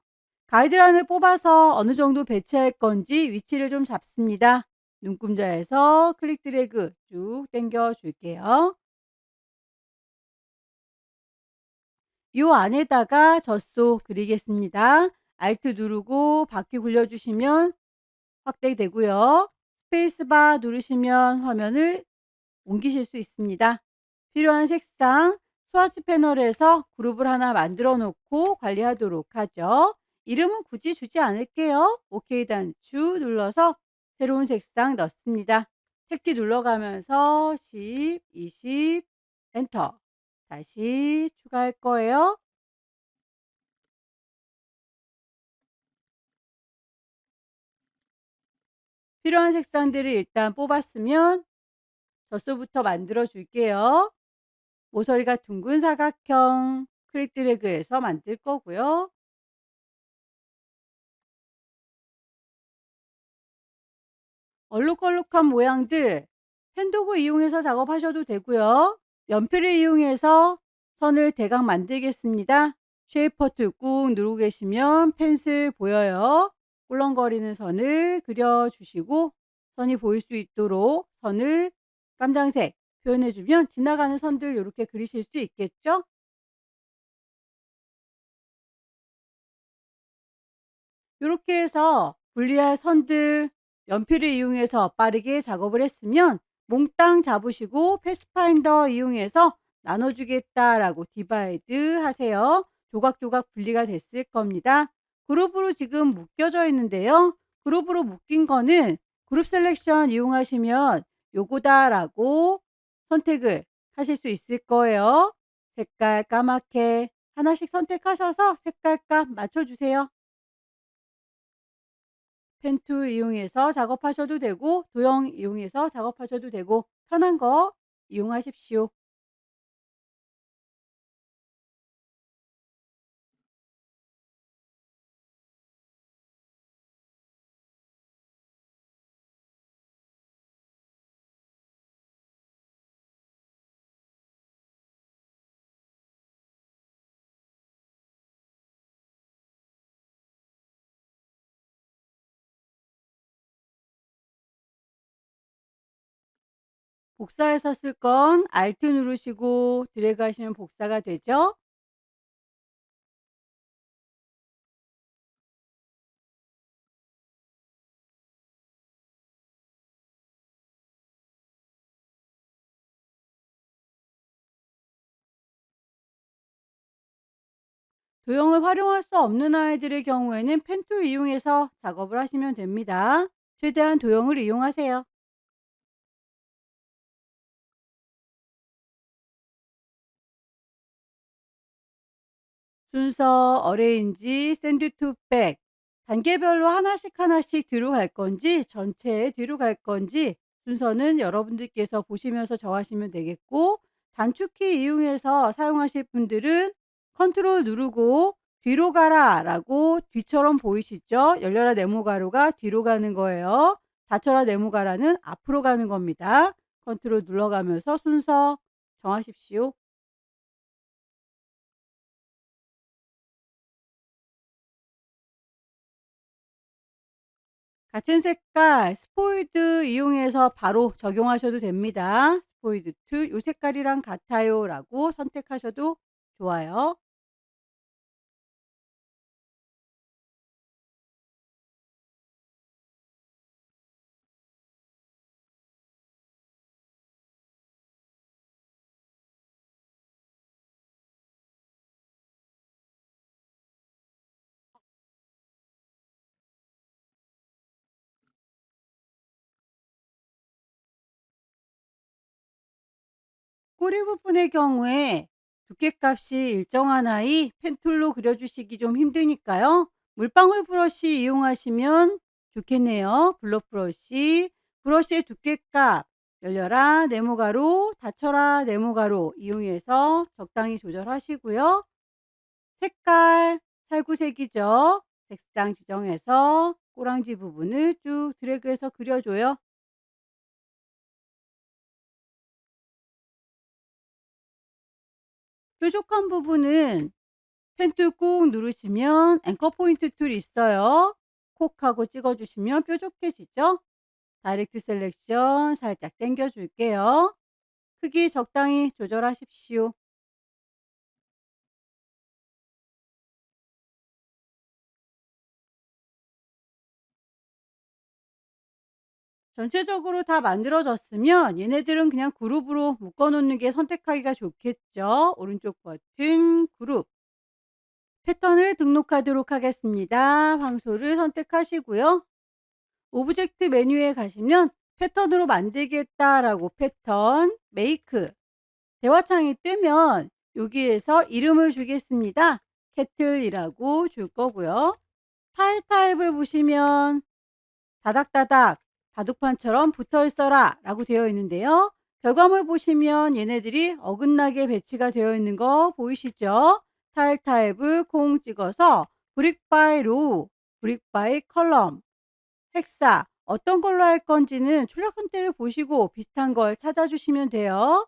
가이드라인을 뽑아서 어느 정도 배치할 건지 위치를 좀 잡습니다. 눈금자에서 클릭 드래그 쭉 당겨 줄게요. 요 안에다가 젖소 그리겠습니다. Alt 누르고 바퀴 굴려주시면 확대되고요. 스페이스바 누르시면 화면을 옮기실 수 있습니다. 필요한 색상 스와치 패널에서 그룹을 하나 만들어 놓고 관리하도록 하죠. 이름은 굳이 주지 않을게요. OK 단추 눌러서 새로운 색상 넣습니다. 택키 눌러가면서 10, 20 엔터 다시 추가할 거예요. 필요한 색상들을 일단 뽑았으면 젖소부터 만들어 줄게요. 모서리가 둥근 사각형 클릭 드래그해서 만들 거고요. 얼룩덜룩한 모양들 펜도구 이용해서 작업하셔도 되고요. 연필을 이용해서 선을 대강 만들겠습니다. 쉐이퍼 툴 꾹 누르고 계시면 펜슬 보여요. 꿀렁거리는 선을 그려주시고 선이 보일 수 있도록 선을 깜장색 표현해 주면 지나가는 선들 요렇게 그리실 수 있겠죠? 요렇게 해서 분리할 선들 연필을 이용해서 빠르게 작업을 했으면 몽땅 잡으시고 패스파인더 이용해서 나눠주겠다라고 디바이드 하세요. 조각조각 분리가 됐을 겁니다. 그룹으로 지금 묶여져 있는데요. 그룹으로 묶인 거는 그룹 셀렉션 이용하시면 요거다라고 선택을 하실 수 있을 거예요. 색깔 까맣게 하나씩 선택하셔서 색깔값 맞춰주세요. 펜 툴 이용해서 작업하셔도 되고 도형 이용해서 작업하셔도 되고 편한 거 이용하십시오. 복사해서 쓸 건 Alt 누르시고 드래그 하시면 복사가 되죠. 도형을 활용할 수 없는 아이들의 경우에는 펜 툴 이용해서 작업을 하시면 됩니다. 최대한 도형을 이용하세요. 순서, 어레인지, 샌드 투 백 단계별로 하나씩 하나씩 뒤로 갈 건지 전체 뒤로 갈 건지 순서는 여러분들께서 보시면서 정하시면 되겠고 단축키 이용해서 사용하실 분들은 컨트롤 누르고 뒤로 가라 라고 뒤처럼 보이시죠? 열려라 네모가루가 뒤로 가는 거예요. 닫혀라 네모가라는 앞으로 가는 겁니다. 컨트롤 눌러가면서 순서 정하십시오. 같은 색깔 스포이드 이용해서 바로 적용하셔도 됩니다. 스포이드 툴 "요 색깔이랑 같아요 라고 선택하셔도 좋아요. 꼬리 부분의 경우에 두께값이 일정한 아이 펜툴로 그려주시기 좀 힘드니까요. 물방울 브러쉬 이용하시면 좋겠네요. 블러 브러쉬, 브러쉬의 두께값, 열려라 네모가루, 닫혀라 네모가루 이용해서 적당히 조절하시고요. 색깔 살구색이죠. 색상 지정해서 꼬랑지 부분을 쭉 드래그해서 그려줘요. 뾰족한 부분은 펜툴 꾹 누르시면 앵커 포인트 툴이 있어요. 콕하고 찍어주시면 뾰족해지죠. 다이렉트 셀렉션 살짝 당겨 줄게요. 크기 적당히 조절하십시오. 전체적으로 다 만들어졌으면 얘네들은 그냥 그룹으로 묶어 놓는 게 선택하기가 좋겠죠. 오른쪽 버튼 그룹 패턴을 등록하도록 하겠습니다. 황소를 선택하시고요. 오브젝트 메뉴에 가시면 패턴으로 만들겠다라고 패턴 메이크 대화창이 뜨면 여기에서 이름을 주겠습니다. 캐틀이라고 줄 거고요. 타일 타입을 보시면 다닥다닥 바둑판처럼 붙어 있어라 라고 되어 있는데요. 결과물 보시면 얘네들이 어긋나게 배치가 되어 있는 거 보이시죠? 타일 타입을 콩 찍어서 브릭 바이 로우, 브릭 바이 컬럼, 헥사 어떤 걸로 할 건지는 출력 형태를 보시고 비슷한 걸 찾아주시면 돼요.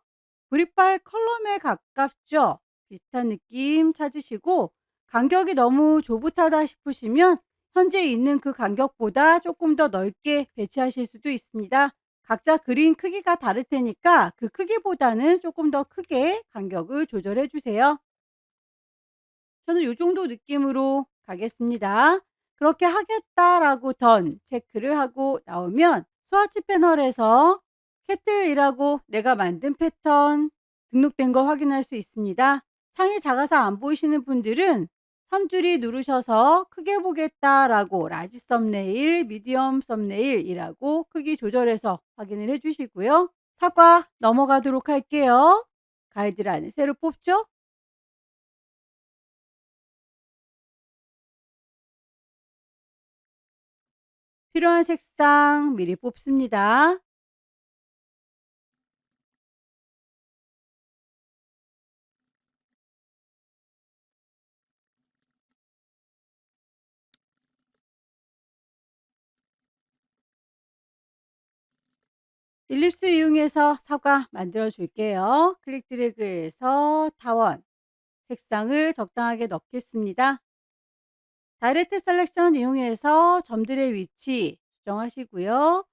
브릭 바이 컬럼에 가깝죠? 비슷한 느낌 찾으시고 간격이 너무 조붓하다 싶으시면 현재 있는 그 간격보다 조금 더 넓게 배치하실 수도 있습니다. 각자 그린 크기가 다를 테니까 그 크기보다는 조금 더 크게 간격을 조절해 주세요. 저는 요 정도 느낌으로 가겠습니다. 그렇게 하겠다라고 던 체크를 하고 나오면 스와치 패널에서 캐틀이라고 내가 만든 패턴 등록된 거 확인할 수 있습니다. 창이 작아서 안 보이시는 분들은 3줄이 누르셔서 크게 보겠다라고 라지 썸네일, 미디엄 썸네일이라고 크기 조절해서 확인을 해 주시고요. 사과 넘어가도록 할게요. 가이드라인 새로 뽑죠? 필요한 색상 미리 뽑습니다. 일립스 이용해서 사과 만들어 줄게요. 클릭 드래그해서 타원 색상을 적당하게 넣겠습니다. 다이렉트 셀렉션 이용해서 점들의 위치 수정하시고요.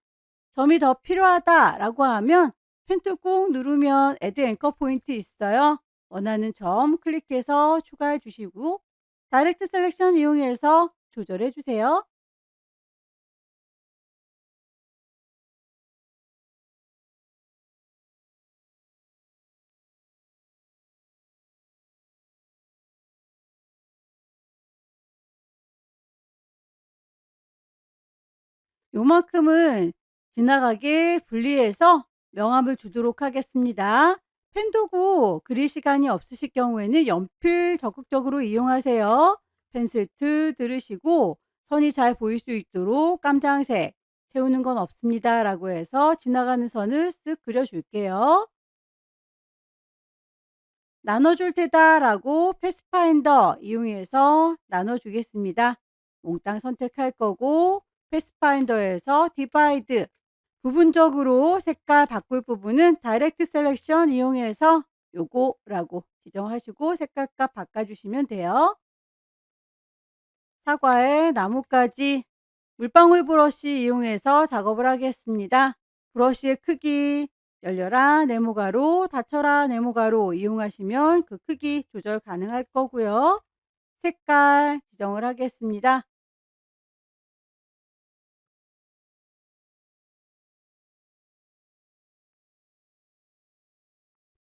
점이 더 필요하다라고 하면 펜툴 꾹 누르면 애드 앵커 포인트 있어요. 원하는 점 클릭해서 추가해 주시고 다이렉트 셀렉션 이용해서 조절해 주세요. 요만큼은 지나가게 분리해서 명암을 주도록 하겠습니다. 펜도구 그릴 시간이 없으실 경우에는 연필 적극적으로 이용하세요. 펜슬 툴 들으시고 선이 잘 보일 수 있도록 깜장색 채우는 건 없습니다 라고 해서 지나가는 선을 쓱 그려줄게요. 나눠줄 테다 라고 패스파인더 이용해서 나눠주겠습니다. 몽땅 선택할 거고 패스파인더에서 디바이드 부분적으로 색깔 바꿀 부분은 다이렉트 셀렉션 이용해서 요거라고 지정하시고 색깔값 바꿔주시면 돼요. 사과에 나뭇가지 물방울 브러쉬 이용해서 작업을 하겠습니다. 브러쉬의 크기 열려라 네모가로 닫혀라 네모가로 이용하시면 그 크기 조절 가능할 거고요. 색깔 지정을 하겠습니다.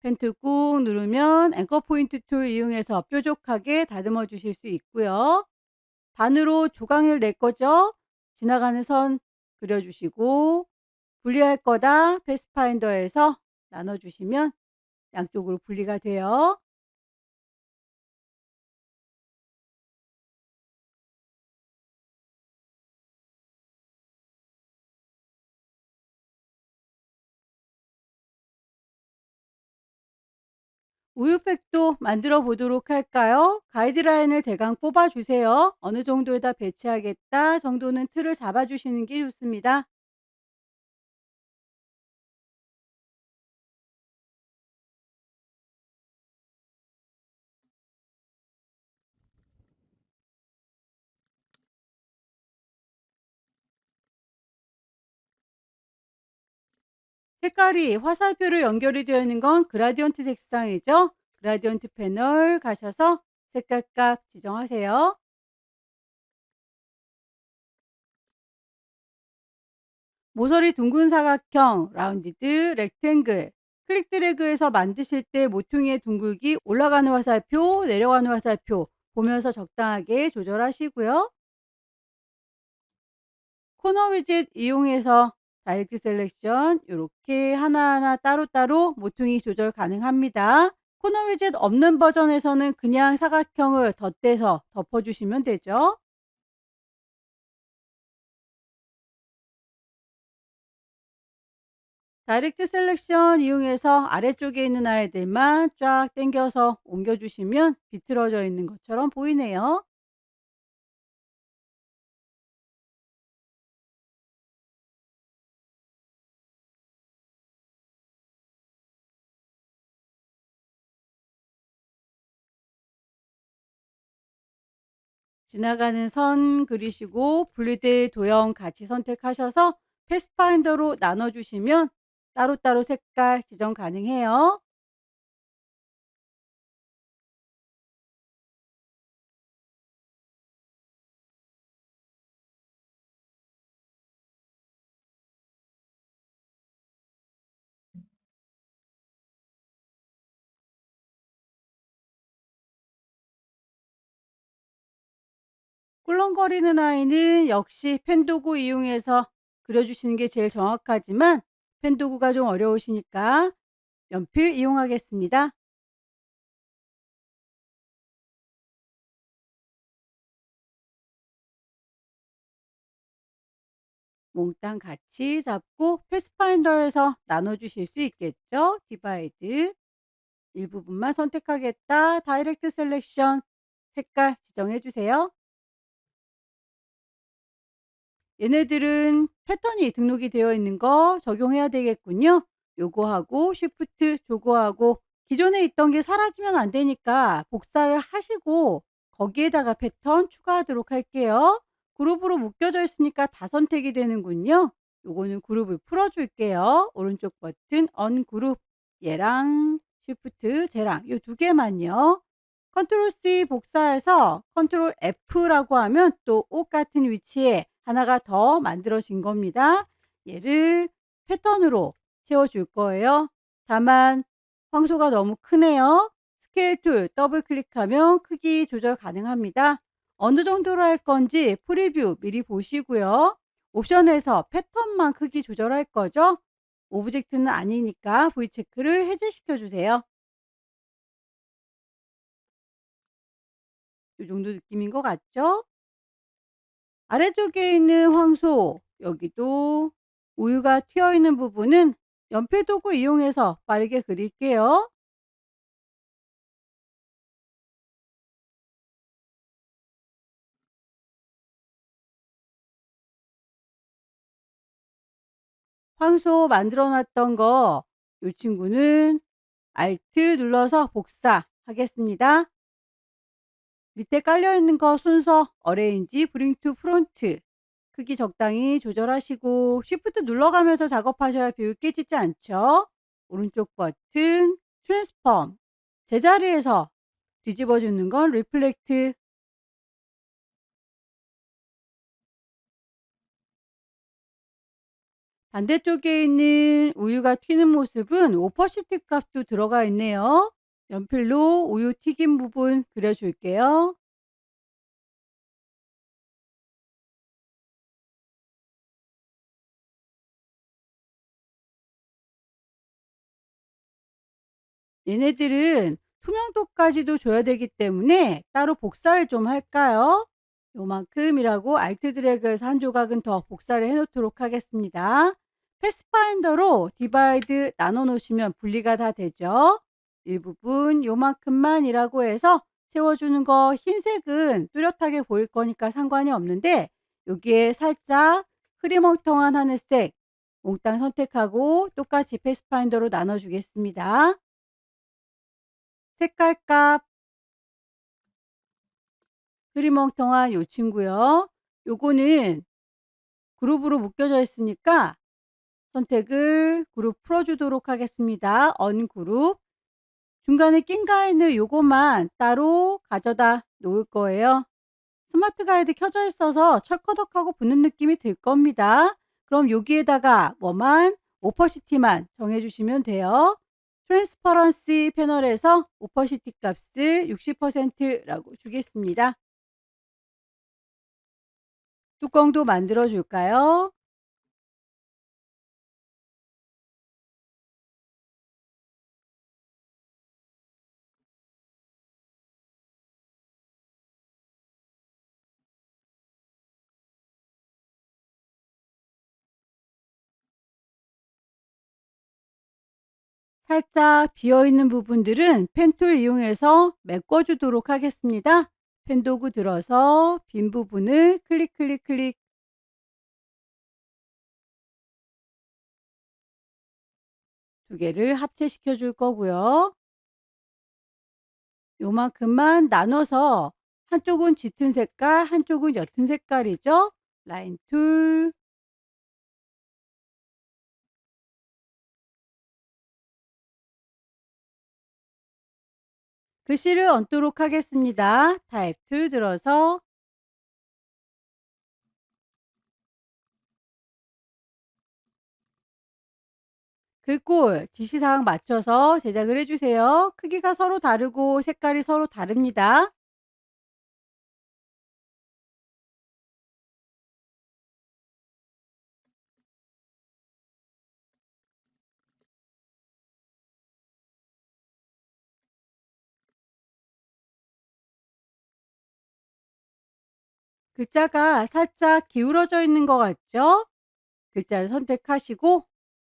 펜툴 꾹 누르면 앵커 포인트 툴 이용해서 뾰족하게 다듬어 주실 수 있고요. 반으로 조각을 낼 거죠. 지나가는 선 그려주시고 분리할 거다 패스파인더에서 나눠주시면 양쪽으로 분리가 돼요. 우유팩도 만들어 보도록 할까요? 가이드라인을 대강 뽑아 주세요. 어느 정도에다 배치하겠다 정도는 틀을 잡아 주시는 게 좋습니다. 색깔이 화살표로 연결이 되어 있는 건 그라디언트 색상이죠. 그라디언트 패널 가셔서 색깔 값 지정하세요. 모서리 둥근 사각형, 라운디드, 렉탱글 클릭 드래그해서 만드실 때 모퉁이의 둥글기 올라가는 화살표, 내려가는 화살표 보면서 적당하게 조절하시고요. 코너 위젯 이용해서 다이렉트 셀렉션 요렇게 하나하나 따로따로 모퉁이 조절 가능합니다. 코너 위젯 없는 버전에서는 그냥 사각형을 덧대서 덮어주시면 되죠. 다이렉트 셀렉션 이용해서 아래쪽에 있는 아이들만 쫙 당겨서 옮겨주시면 비틀어져 있는 것처럼 보이네요. 지나가는 선 그리시고 분리될 도형 같이 선택하셔서 패스파인더로 나눠주시면 따로따로 색깔 지정 가능해요. 꿀렁거리는 아이는 역시 펜도구 이용해서 그려주시는 게 제일 정확하지만 펜도구가 좀 어려우시니까 연필 이용하겠습니다. 몽땅 같이 잡고 패스파인더에서 나눠주실 수 있겠죠? 디바이드. 일부분만 선택하겠다. 다이렉트 셀렉션. 색깔 지정해 주세요. 얘네들은 패턴이 등록이 되어 있는 거 적용해야 되겠군요. 요거하고 쉬프트 조거하고 기존에 있던 게 사라지면 안 되니까 복사를 하시고 거기에다가 패턴 추가하도록 할게요. 그룹으로 묶여져 있으니까 다 선택이 되는군요. 요거는 그룹을 풀어줄게요. 오른쪽 버튼 언그룹 얘랑 쉬프트 쟤랑 요 두 개만요. 컨트롤 C 복사해서 컨트롤 F라고 하면 또 똑같은 위치에 하나가 더 만들어진 겁니다. 얘를 패턴으로 채워줄 거예요. 다만 황소가 너무 크네요. 스케일 툴 더블 클릭하면 크기 조절 가능합니다. 어느 정도로 할 건지 프리뷰 미리 보시고요. 옵션에서 패턴만 크기 조절할 거죠. 오브젝트는 아니니까 V체크를 해제시켜 주세요. 이 정도 느낌인 것 같죠? 아래쪽에 있는 황소, 여기도 우유가 튀어 있는 부분은 연필 도구 이용해서 빠르게 그릴게요. 황소 만들어 놨던 거, 이 친구는 Alt 눌러서 복사하겠습니다. 밑에 깔려 있는 거 순서 어레인지 브링 투 프론트 크기 적당히 조절하시고 쉬프트 눌러가면서 작업하셔야 비율 깨지지 않죠. 오른쪽 버튼 트랜스폼 제자리에서 뒤집어 주는 건 리플렉트. 반대쪽에 있는 우유가 튀는 모습은 오퍼시티 값도 들어가 있네요. 연필로 우유 튀긴 부분 그려줄게요. 얘네들은 투명도까지도 줘야 되기 때문에 따로 복사를 좀 할까요? 요만큼이라고 알트 드래그해서 한 조각은 더 복사를 해 놓도록 하겠습니다. 패스파인더로 디바이드 나눠 놓으시면 분리가 다 되죠. 일부분 요만큼만이라고 해서 채워주는 거 흰색은 뚜렷하게 보일 거니까 상관이 없는데 여기에 살짝 흐리멍텅한 하늘색 몽땅 선택하고 똑같이 패스파인더로 나눠 주겠습니다. 색깔값 흐리멍텅한 요 친구요. 요거는 그룹으로 묶여져 있으니까 선택을 그룹 풀어주도록 하겠습니다. 언그룹. 중간에 낀 가인을 요것만 따로 가져다 놓을 거예요. 스마트 가이드 켜져 있어서 철커덕하고 붙는 느낌이 들 겁니다. 그럼 여기에다가 뭐만 오퍼시티만 정해주시면 돼요. 트랜스퍼런시 패널에서 오퍼시티 값을 60%라고 주겠습니다. 뚜껑도 만들어 줄까요? 살짝 비어있는 부분들은 펜툴 이용해서 메꿔주도록 하겠습니다. 펜도구 들어서 빈 부분을 클릭 클릭 클릭 두 개를 합체시켜 줄 거고요. 요만큼만 나눠서 한쪽은 짙은 색깔, 한쪽은 옅은 색깔이죠. 라인 툴. 글씨를 얹도록 하겠습니다. 타입 툴 들어서 글꼴 지시사항 맞춰서 제작을 해주세요. 크기가 서로 다르고 색깔이 서로 다릅니다. 글자가 살짝 기울어져 있는 것 같죠? 글자를 선택하시고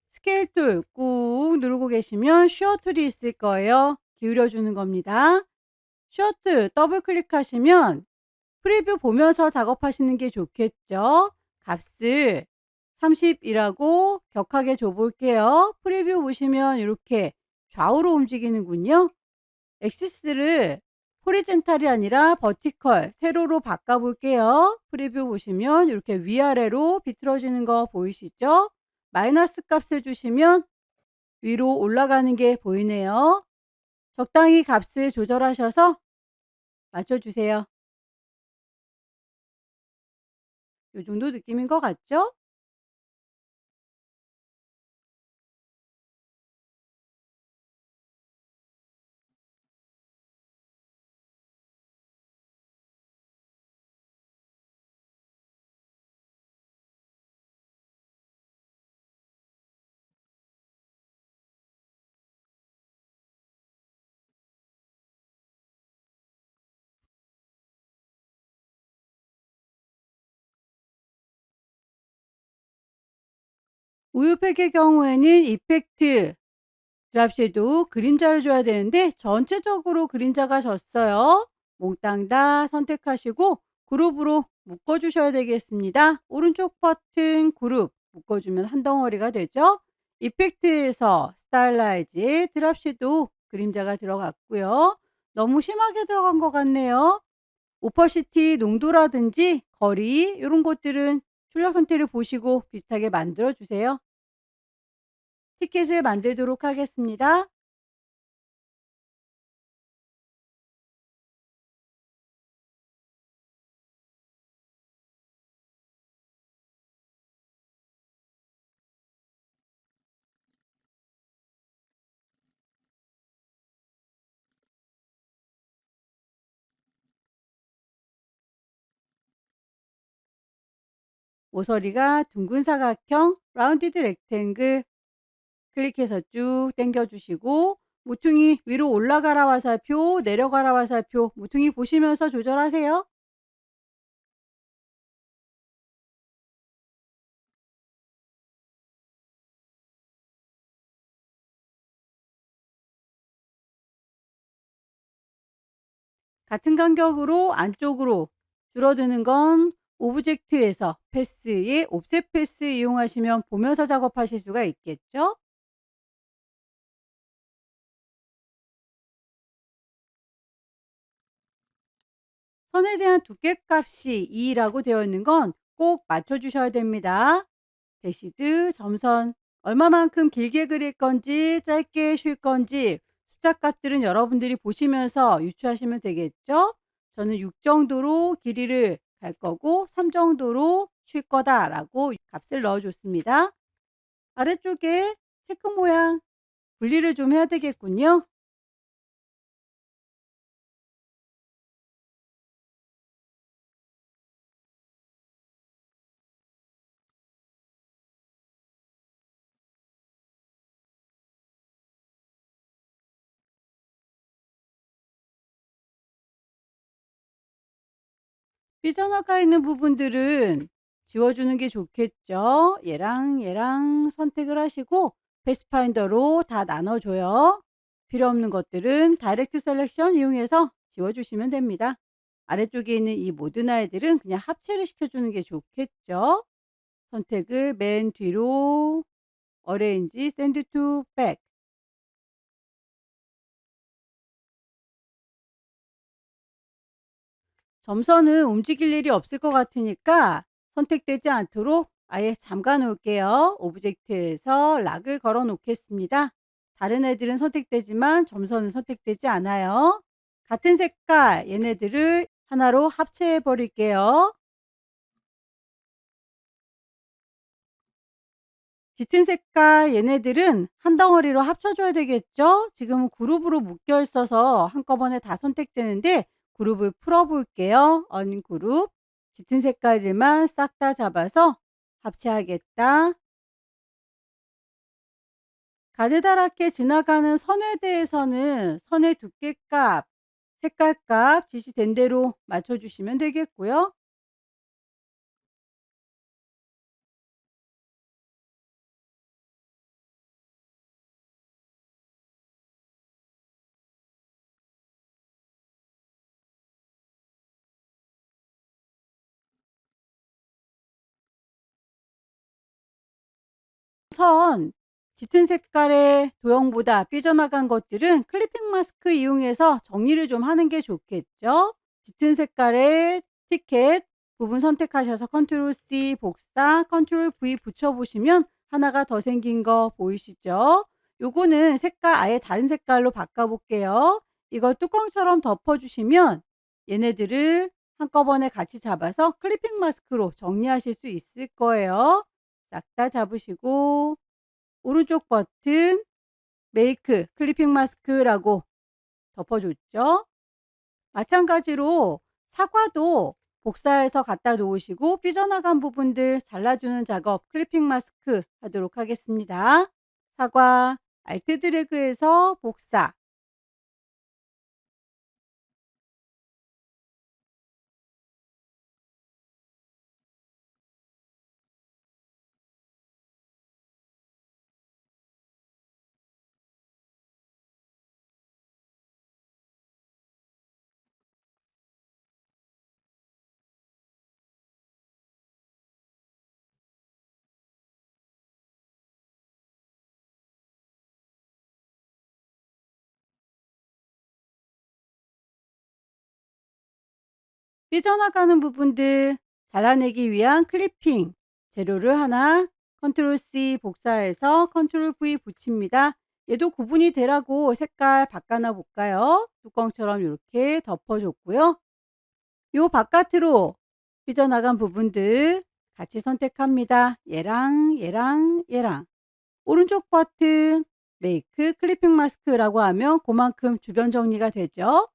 스케일 툴 꾹 누르고 계시면 슈어 툴이 있을 거예요. 기울여 주는 겁니다. 슈어 툴 더블 클릭하시면 프리뷰 보면서 작업하시는 게 좋겠죠. 값을 30이라고 격하게 줘 볼게요. 프리뷰 보시면 이렇게 좌우로 움직이는군요. 엑시스를 호리젠탈이 아니라 버티컬 세로로 바꿔 볼게요. 프리뷰 보시면 이렇게 위아래로 비틀어지는 거 보이시죠? 마이너스 값을 주시면 위로 올라가는 게 보이네요. 적당히 값을 조절하셔서 맞춰주세요. 이 정도 느낌인 것 같죠? 우유팩의 경우에는 이펙트 드랍 섀도우 그림자를 줘야 되는데 전체적으로 그림자가 졌어요. 몽땅 다 선택하시고 그룹으로 묶어 주셔야 되겠습니다. 오른쪽 버튼 그룹 묶어 주면 한 덩어리가 되죠. 이펙트에서 스타일라이즈에 드랍 섀도우 그림자가 들어갔고요. 너무 심하게 들어간 것 같네요. 오퍼시티 농도라든지 거리 이런 것들은 출력 형태를 보시고 비슷하게 만들어 주세요. 티켓을 만들도록 하겠습니다. 모서리가 둥근 사각형 라운디드 렉탱글 클릭해서 쭉 당겨 주시고 모퉁이 위로 올라가라 화살표 내려가라 화살표 모퉁이 보시면서 조절하세요. 같은 간격으로 안쪽으로 줄어드는 건 오브젝트에서 패스의 옵셋 패스 이용하시면 보면서 작업하실 수가 있겠죠. 선에 대한 두께값이 2라고 되어 있는 건 꼭 맞춰 주셔야 됩니다. 대시드 점선 얼마만큼 길게 그릴 건지 짧게 쉴 건지 숫자 값들은 여러분들이 보시면서 유추하시면 되겠죠. 저는 6 정도로 길이를 갈 거고 3 정도로 쉴 거다라고 값을 넣어 줬습니다. 아래쪽에 체크 모양 분리를 좀 해야 되겠군요. 삐져나가 있는 부분들은 지워주는 게 좋겠죠. 얘랑 얘랑 선택을 하시고 패스파인더로 다 나눠줘요. 필요 없는 것들은 다이렉트 셀렉션 이용해서 지워주시면 됩니다. 아래쪽에 있는 이 모든 아이들은 그냥 합체를 시켜주는 게 좋겠죠. 선택을 맨 뒤로 어레인지 샌드 투 백 점선은 움직일 일이 없을 것 같으니까 선택되지 않도록 아예 잠가 놓을게요. 오브젝트에서 락을 걸어 놓겠습니다. 다른 애들은 선택되지만 점선은 선택되지 않아요. 같은 색깔 얘네들을 하나로 합체해 버릴게요. 짙은 색깔 얘네들은 한 덩어리로 합쳐줘야 되겠죠? 지금은 그룹으로 묶여 있어서 한꺼번에 다 선택되는데 그룹을 풀어 볼게요. 언그룹. 짙은 색깔들만 싹 다 잡아서 합체하겠다. 가느다랗게 지나가는 선에 대해서는 선의 두께값, 색깔값 지시된 대로 맞춰주시면 되겠고요. 선 짙은 색깔의 도형보다 삐져나간 것들은 클리핑 마스크 이용해서 정리를 좀 하는 게 좋겠죠. 짙은 색깔의 티켓 부분 선택하셔서 컨트롤 C 복사, 컨트롤 V 붙여보시면 하나가 더 생긴 거 보이시죠? 요거는 색깔 아예 다른 색깔로 바꿔볼게요. 이걸 뚜껑처럼 덮어주시면 얘네들을 한꺼번에 같이 잡아서 클리핑 마스크로 정리하실 수 있을 거예요. 싹 다 잡으시고 오른쪽 버튼 메이크 클리핑 마스크라고 덮어줬죠. 마찬가지로 사과도 복사해서 갖다 놓으시고 삐져나간 부분들 잘라주는 작업 클리핑 마스크 하도록 하겠습니다. 사과 알트 드래그해서 복사. 삐져나가는 부분들 잘라내기 위한 클리핑 재료를 하나 컨트롤 C 복사해서 컨트롤 V 붙입니다. 얘도 구분이 되라고 색깔 바꿔나 볼까요? 뚜껑처럼 이렇게 덮어줬고요. 요 바깥으로 삐져나간 부분들 같이 선택합니다. 얘랑 얘랑 얘랑 오른쪽 버튼 메이크 클리핑 마스크라고 하면 그만큼 주변 정리가 되죠.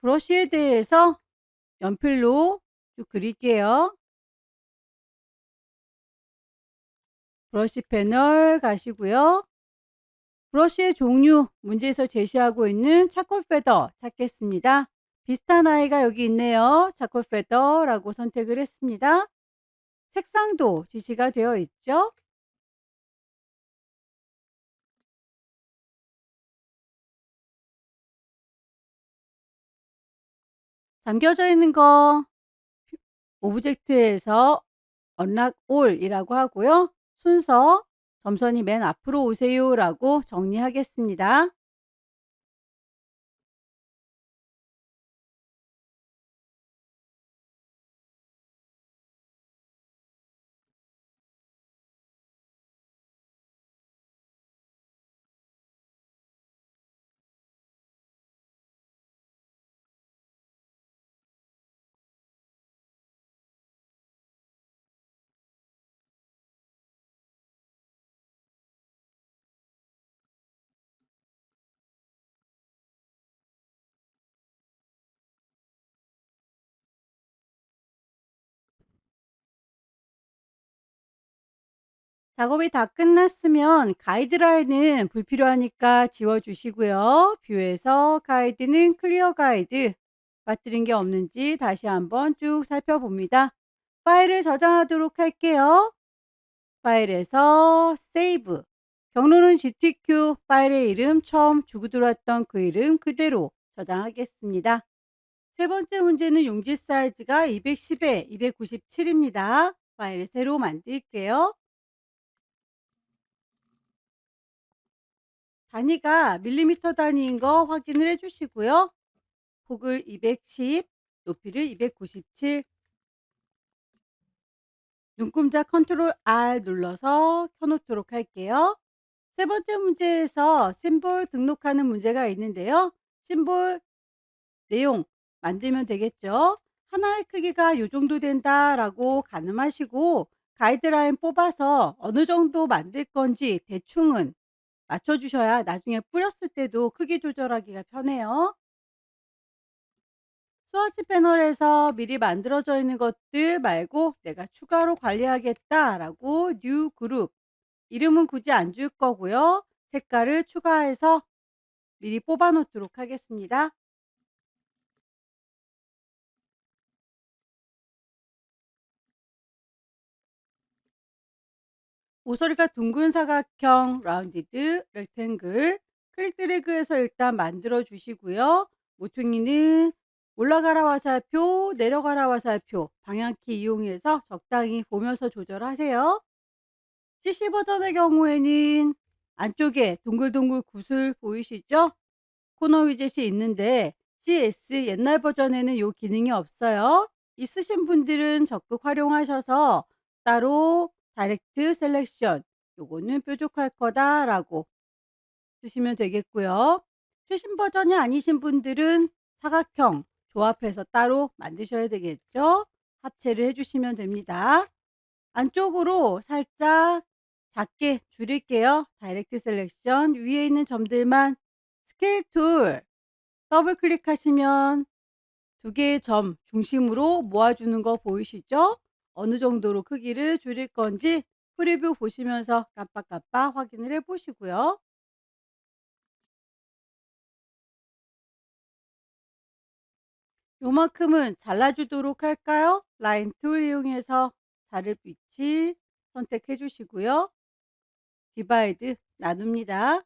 브러쉬에 대해서 연필로 쭉 그릴게요. 브러쉬 패널 가시고요. 브러쉬의 종류 문제에서 제시하고 있는 차콜 페더 찾겠습니다. 비슷한 아이가 여기 있네요. 차콜 페더라고 선택을 했습니다. 색상도 지시가 되어 있죠. 잠겨져 있는 거 오브젝트에서 언락 올이라고 하고요. 순서 점선이 맨 앞으로 오세요라고 정리하겠습니다. 작업이 다 끝났으면 가이드라인은 불필요하니까 지워주시고요. 뷰에서 가이드는 클리어 가이드, 빠뜨린 게 없는지 다시 한번 쭉 살펴봅니다. 파일을 저장하도록 할게요. 파일에서 세이브. 경로는 GTQ, 파일의 이름 처음 주고 들어왔던 그 이름 그대로 저장하겠습니다. 세 번째 문제는 용지 사이즈가 210에 297입니다. 파일을 새로 만들게요. 단위가 밀리미터 단위인 거 확인을 해 주시고요. 폭을 210, 높이를 297, 눈금자 컨트롤 R 눌러서 켜놓도록 할게요. 세 번째 문제에서 심볼 등록하는 문제가 있는데요. 심볼 내용 만들면 되겠죠. 하나의 크기가 요 정도 된다라고 가늠하시고 가이드라인 뽑아서 어느 정도 만들 건지 대충은 맞춰 주셔야 나중에 뿌렸을 때도 크기 조절하기가 편해요. 스와치 패널에서 미리 만들어져 있는 것들 말고 내가 추가로 관리하겠다라고 뉴 그룹, 이름은 굳이 안 줄 거고요. 색깔을 추가해서 미리 뽑아 놓도록 하겠습니다. 모서리가 둥근 사각형 라운디드 렉탱글, 클릭 드래그해서 일단 만들어 주시고요. 모퉁이는 올라가라 화살표, 내려가라 화살표, 방향키 이용해서 적당히 보면서 조절하세요. CC 버전의 경우에는 안쪽에 동글동글 구슬 보이시죠? 코너 위젯이 있는데 CS 옛날 버전에는 이 기능이 없어요. 있으신 분들은 적극 활용하셔서 따로 다이렉트 셀렉션, 요거는 뾰족할 거다라고 쓰시면 되겠고요. 최신 버전이 아니신 분들은 사각형 조합해서 따로 만드셔야 되겠죠. 합체를 해주시면 됩니다. 안쪽으로 살짝 작게 줄일게요. 다이렉트 셀렉션 위에 있는 점들만 스케일 툴 더블 클릭하시면 두 개의 점 중심으로 모아주는 거 보이시죠? 어느 정도로 크기를 줄일 건지 프리뷰 보시면서 깜빡깜빡 확인을 해 보시고요. 요만큼은 잘라주도록 할까요? 라인 툴 이용해서 자를 위치 선택해 주시고요. 디바이드 나눕니다.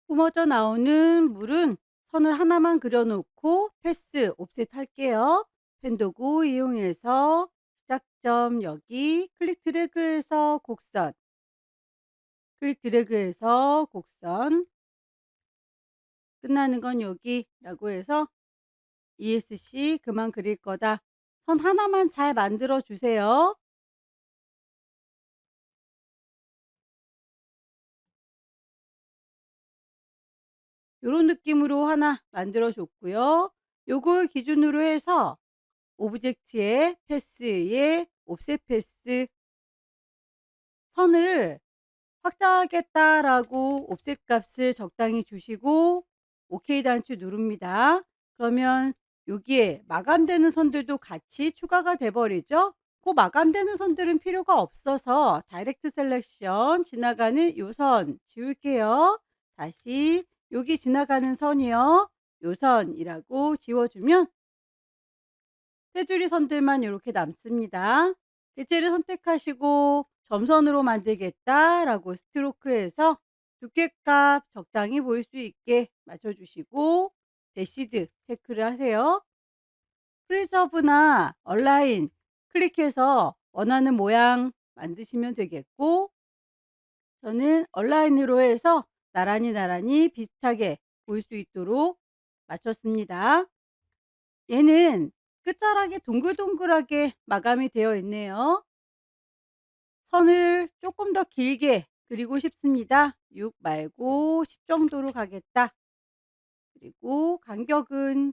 뿜어져 나오는 물은 선을 하나만 그려 놓고 패스 옵셋 할게요. 펜도구 이용해서 시작점 여기 클릭 드래그해서 곡선, 클릭 드래그해서 곡선, 끝나는 건 여기라고 해서 ESC 그만 그릴 거다. 선 하나만 잘 만들어 주세요. 요런 느낌으로 하나 만들어 줬고요. 요걸 기준으로 해서 오브젝트의 패스에 옵셋 패스, 선을 확장하겠다라고 옵셋 값을 적당히 주시고 오케이 단추 누릅니다. 그러면 여기에 마감되는 선들도 같이 추가가 돼 버리죠. 그 마감되는 선들은 필요가 없어서 다이렉트 셀렉션 지나가는 요 선 지울게요. 다시 여기 지나가는 선이요. 요 선이라고 지워주면 테두리 선들만 이렇게 남습니다. 개체를 선택하시고 점선으로 만들겠다라고 스트로크해서 두께값 적당히 보일 수 있게 맞춰주시고 대시드 체크를 하세요. 프리저브나 얼라인 클릭해서 원하는 모양 만드시면 되겠고 저는 얼라인으로 해서 나란히 비슷하게 보일 수 있도록 맞췄습니다. 얘는 끝자락이 동글동글하게 마감이 되어 있네요. 선을 조금 더 길게 그리고 싶습니다. 6 말고 10 정도로 가겠다. 그리고 간격은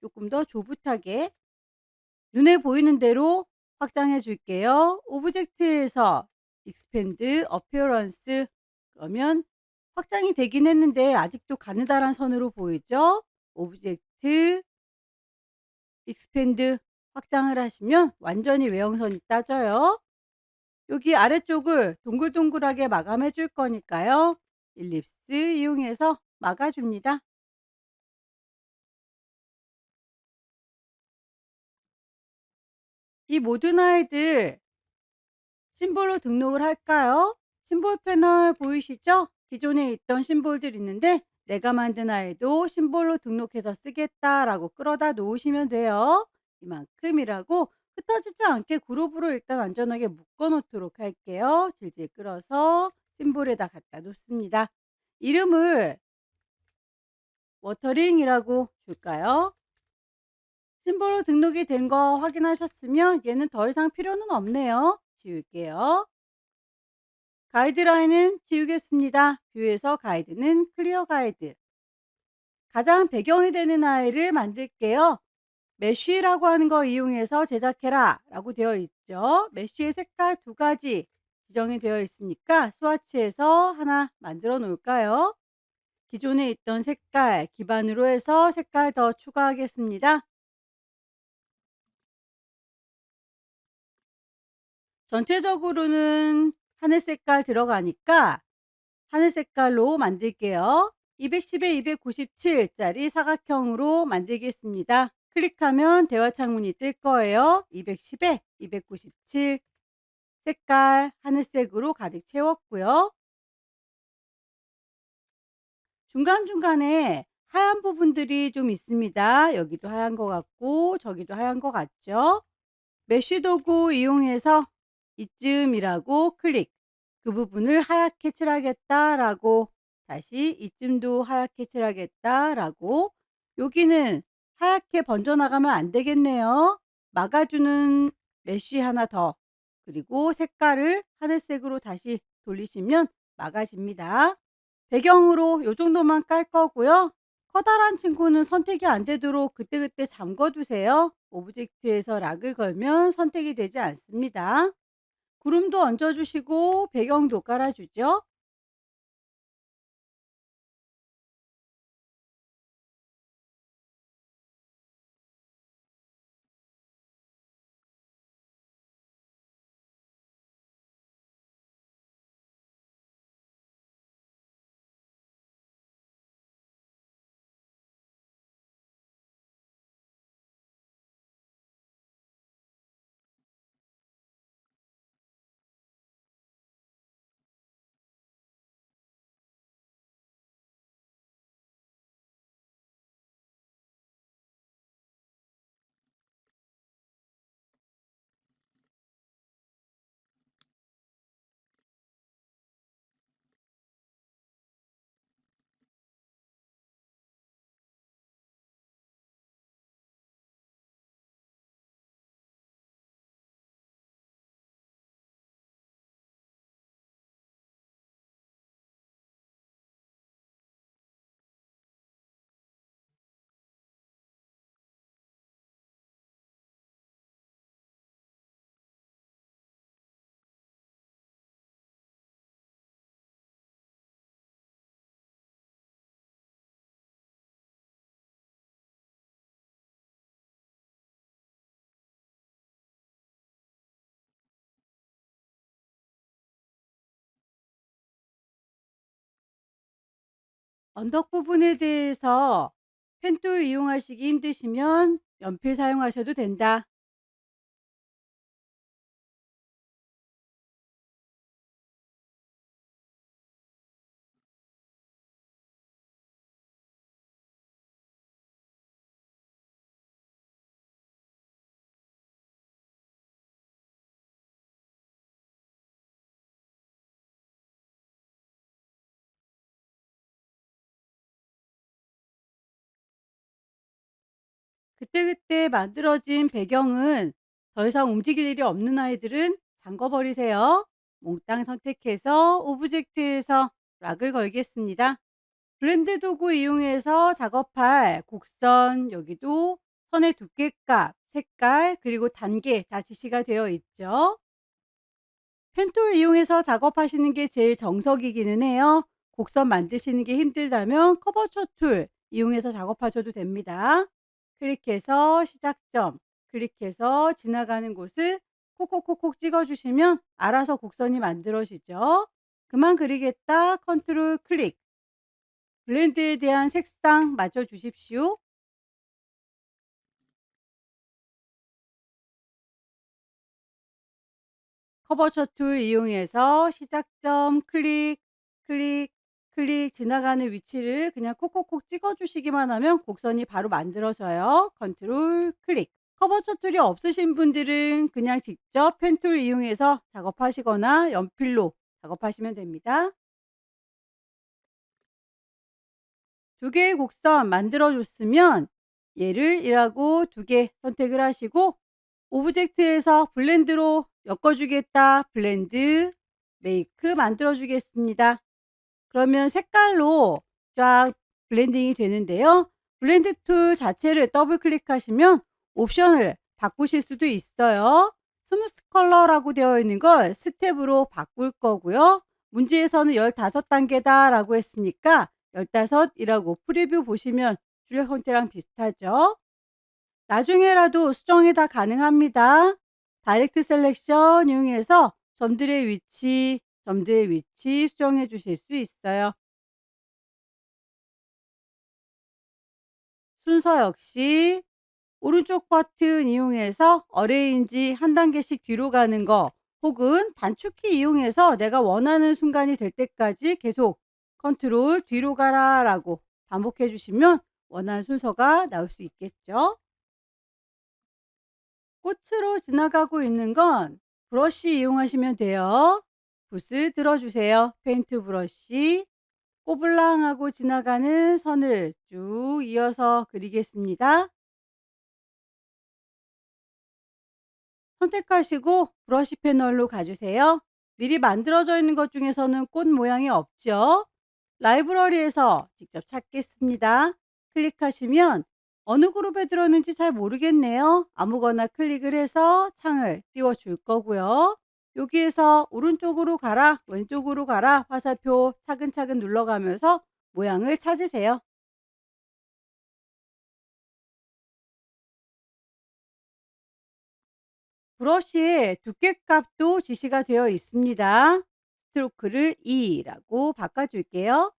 조금 더 조붓하게 눈에 보이는 대로 확장해 줄게요. 오브젝트에서 익스팬드 어피어런스 그러면 확장이 되긴 했는데 아직도 가느다란 선으로 보이죠? 오브젝트 익스팬드 확장을 하시면 완전히 외형선이 따져요. 여기 아래쪽을 동글동글하게 마감해 줄 거니까요. 일립스 이용해서 막아 줍니다. 이 모든 아이들 심볼로 등록을 할까요? 심볼 패널 보이시죠? 기존에 있던 심볼들 있는데 내가 만든 아이도 심볼로 등록해서 쓰겠다라고 끌어다 놓으시면 돼요. 이만큼이라고 흩어지지 않게 그룹으로 일단 안전하게 묶어 놓도록 할게요. 질질 끌어서 심볼에다 갖다 놓습니다. 이름을 워터링이라고 줄까요? 심볼로 등록이 된 거 확인하셨으면 얘는 더 이상 필요는 없네요. 지울게요. 가이드라인은 지우겠습니다. 뷰에서 가이드는 클리어 가이드. 가장 배경이 되는 아이를 만들게요. 메쉬라고 하는 거 이용해서 제작해라 라고 되어 있죠. 메쉬의 색깔 두 가지 지정이 되어 있으니까 스와치에서 하나 만들어 놓을까요? 기존에 있던 색깔 기반으로 해서 색깔 더 추가하겠습니다. 전체적으로는 하늘 색깔 들어가니까 하늘 색깔로 만들게요. 210에 297짜리 사각형으로 만들겠습니다. 클릭하면 대화 창문이 뜰 거예요. 210에 297 색깔 하늘색으로 가득 채웠고요. 중간중간에 하얀 부분들이 좀 있습니다. 여기도 하얀 것 같고 저기도 하얀 것 같죠? 메쉬 도구 이용해서 이쯤이라고 클릭. 그 부분을 하얗게 칠하겠다라고 다시 이쯤도 하얗게 칠하겠다라고 여기는 하얗게 번져나가면 안 되겠네요. 막아주는 메쉬 하나 더 그리고 색깔을 하늘색으로 다시 돌리시면 막아집니다. 배경으로 요 정도만 깔 거고요. 커다란 친구는 선택이 안 되도록 그때그때 잠궈 두세요. 오브젝트에서 락을 걸면 선택이 되지 않습니다. 구름도 얹어 주시고 배경도 깔아 주죠. 언덕 부분에 대해서 펜툴 이용하시기 힘드시면 연필 사용하셔도 된다. 그때그때 만들어진 배경은 더 이상 움직일 일이 없는 아이들은 잠궈 버리세요. 몽땅 선택해서 오브젝트에서 락을 걸겠습니다. 블렌드 도구 이용해서 작업할 곡선, 여기도 선의 두께값, 색깔, 그리고 단계 다 지시가 되어 있죠. 펜툴 이용해서 작업하시는 게 제일 정석이기는 해요. 곡선 만드시는 게 힘들다면 커버처 툴 이용해서 작업하셔도 됩니다. 클릭해서 시작점, 클릭해서 지나가는 곳을 콕콕콕콕 찍어주시면 알아서 곡선이 만들어지죠. 그만 그리겠다 컨트롤 클릭. 블렌드에 대한 색상 맞춰주십시오. 커버처 툴 이용해서 시작점 클릭, 클릭, 클릭 지나가는 위치를 그냥 콕콕콕 찍어주시기만 하면 곡선이 바로 만들어져요. 컨트롤 클릭. 커버처 툴이 없으신 분들은 그냥 직접 펜툴 이용해서 작업하시거나 연필로 작업하시면 됩니다. 두 개의 곡선 만들어 줬으면 얘를 1하고 2개 선택을 하시고 오브젝트에서 블렌드로 엮어주겠다. 블렌드, 메이크 만들어주겠습니다. 그러면 색깔로 쫙 블렌딩이 되는데요. 블렌드 툴 자체를 더블 클릭하시면 옵션을 바꾸실 수도 있어요. 스무스 컬러라고 되어 있는 걸 스텝으로 바꿀 거고요. 문제에서는 15단계다 라고 했으니까 15이라고 프리뷰 보시면 출력 형태랑 비슷하죠. 나중에라도 수정이 다 가능합니다. 다이렉트 셀렉션 이용해서 점들의 위치 수정해 주실 수 있어요. 순서 역시 오른쪽 버튼 이용해서 어레인지 한 단계씩 뒤로 가는 거 혹은 단축키 이용해서 내가 원하는 순간이 될 때까지 계속 컨트롤 뒤로 가라 라고 반복해 주시면 원하는 순서가 나올 수 있겠죠. 꽃으로 지나가고 있는 건 브러쉬 이용하시면 돼요. 붓을 들어주세요. 페인트 브러쉬. 꼬불랑하고 지나가는 선을 쭉 이어서 그리겠습니다. 선택하시고 브러쉬 패널로 가주세요. 미리 만들어져 있는 것 중에서는 꽃 모양이 없죠. 라이브러리에서 직접 찾겠습니다. 클릭하시면 어느 그룹에 들었는지 잘 모르겠네요. 아무거나 클릭을 해서 창을 띄워줄 거고요. 여기에서 오른쪽으로 가라, 왼쪽으로 가라 화살표 차근차근 눌러가면서 모양을 찾으세요. 브러쉬의 두께값도 지시가 되어 있습니다. 스트로크를 2라고 바꿔줄게요.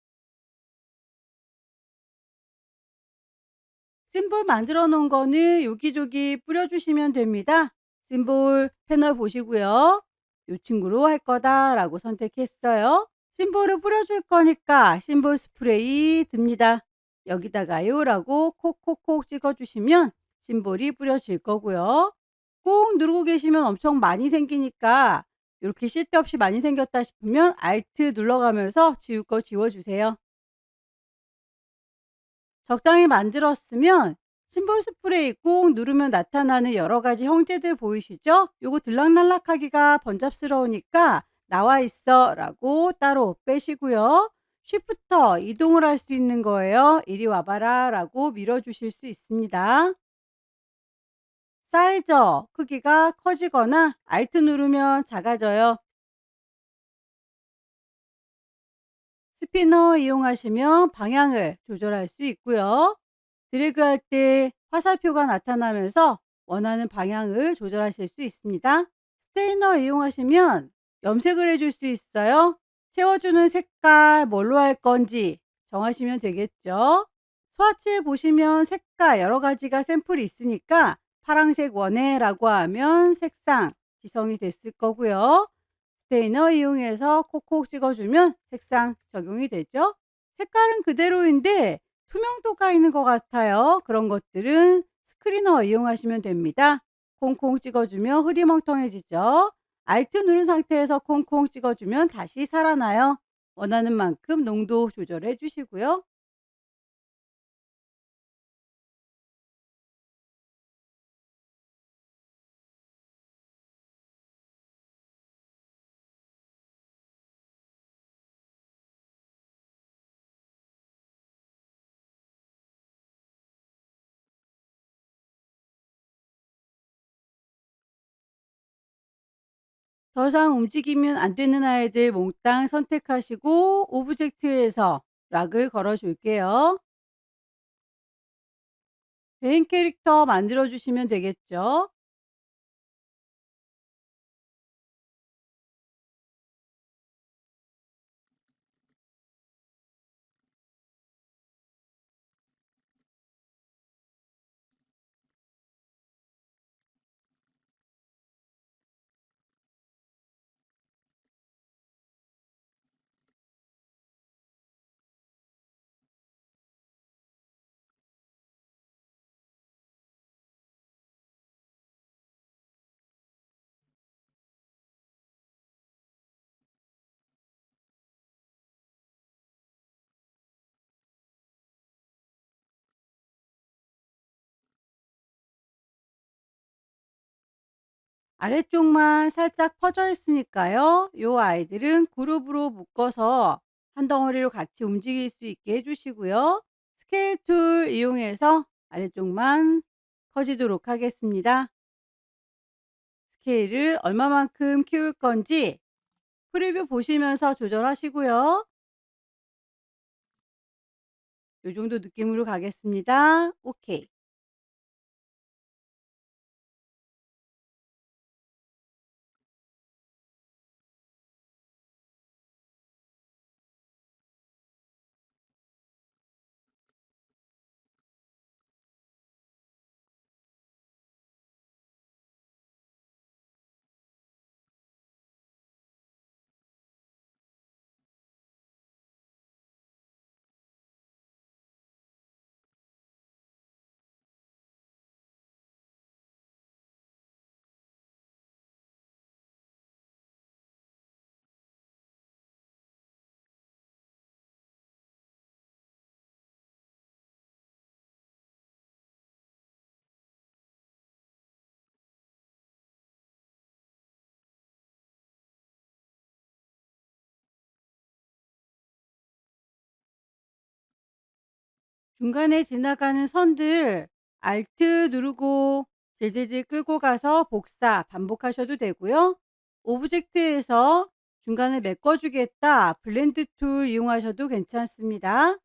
심볼 만들어 놓은 거는 여기저기 뿌려주시면 됩니다. 심볼 패널 보시고요. 이 친구로 할 거다라고 선택했어요. 심볼을 뿌려줄 거니까 심볼 스프레이 듭니다. 여기다가요 라고 콕콕콕 찍어주시면 심볼이 뿌려질 거고요. 꾹 누르고 계시면 엄청 많이 생기니까 이렇게 쓸데없이 많이 생겼다 싶으면 Alt 눌러가면서 지울 거 지워주세요. 적당히 만들었으면 심볼 스프레이 꾹 누르면 나타나는 여러 가지 형태들 보이시죠? 요거 들락날락하기가 번잡스러우니까 나와 있어 라고 따로 빼시고요. 쉬프터 이동을 할 수 있는 거예요. 이리 와봐라 라고 밀어주실 수 있습니다. 사이저 크기가 커지거나 Alt 누르면 작아져요. 스피너 이용하시면 방향을 조절할 수 있고요. 드래그할 때 화살표가 나타나면서 원하는 방향을 조절하실 수 있습니다. 스테이너 이용하시면 염색을 해줄 수 있어요. 채워주는 색깔 뭘로 할 건지 정하시면 되겠죠. 스와치에 보시면 색깔 여러 가지가 샘플이 있으니까 파란색 원해 라고 하면 색상 지성이 됐을 거고요. 스테이너 이용해서 콕콕 찍어주면 색상 적용이 되죠. 색깔은 그대로인데 투명도가 있는 것 같아요. 그런 것들은 스크리너 이용하시면 됩니다. 콩콩 찍어주면 흐리멍텅해지죠. Alt 누른 상태에서 콩콩 찍어주면 다시 살아나요. 원하는 만큼 농도 조절해 주시고요. 더 이상 움직이면 안 되는 아이들 몽땅 선택하시고 오브젝트에서 락을 걸어 줄게요. 개인 캐릭터 만들어 주시면 되겠죠. 아래쪽만 살짝 퍼져 있으니까요. 요 아이들은 그룹으로 묶어서 한 덩어리로 같이 움직일 수 있게 해 주시고요. 스케일 툴 이용해서 아래쪽만 커지도록 하겠습니다. 스케일을 얼마만큼 키울 건지 프리뷰 보시면서 조절하시고요. 요 정도 느낌으로 가겠습니다. 오케이. 중간에 지나가는 선들 Alt 누르고 재재질 끌고 가서 복사 반복하셔도 되고요. 오브젝트에서 중간에 메꿔주겠다 블렌드 툴 이용하셔도 괜찮습니다.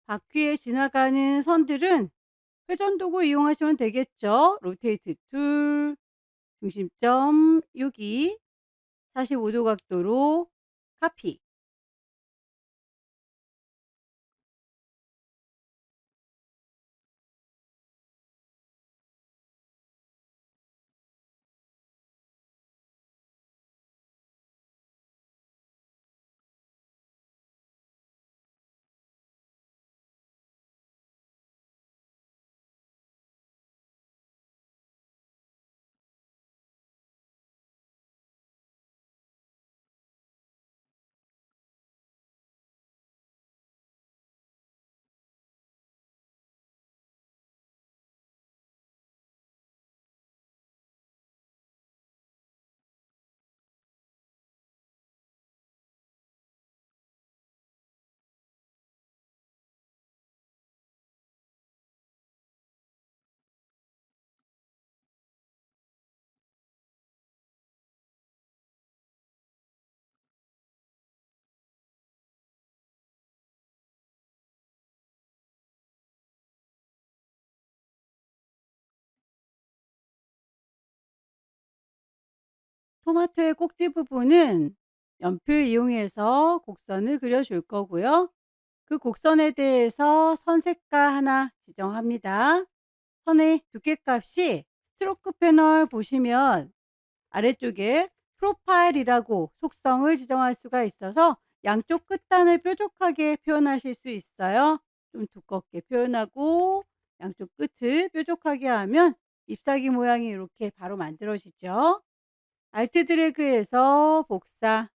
바퀴에 지나가는 선들은 회전 도구 이용하시면 되겠죠. 로테이트 툴, 중심점 여기 45도 각도로 카피. 토마토의 꼭지 부분은 연필 이용해서 곡선을 그려줄 거고요. 그 곡선에 대해서 선 색깔 하나 지정합니다. 선의 두께값이 스트로크 패널 보시면 아래쪽에 프로파일이라고 속성을 지정할 수가 있어서 양쪽 끝단을 뾰족하게 표현하실 수 있어요. 좀 두껍게 표현하고 양쪽 끝을 뾰족하게 하면 잎사귀 모양이 이렇게 바로 만들어지죠. 알트 드래그해서 복사,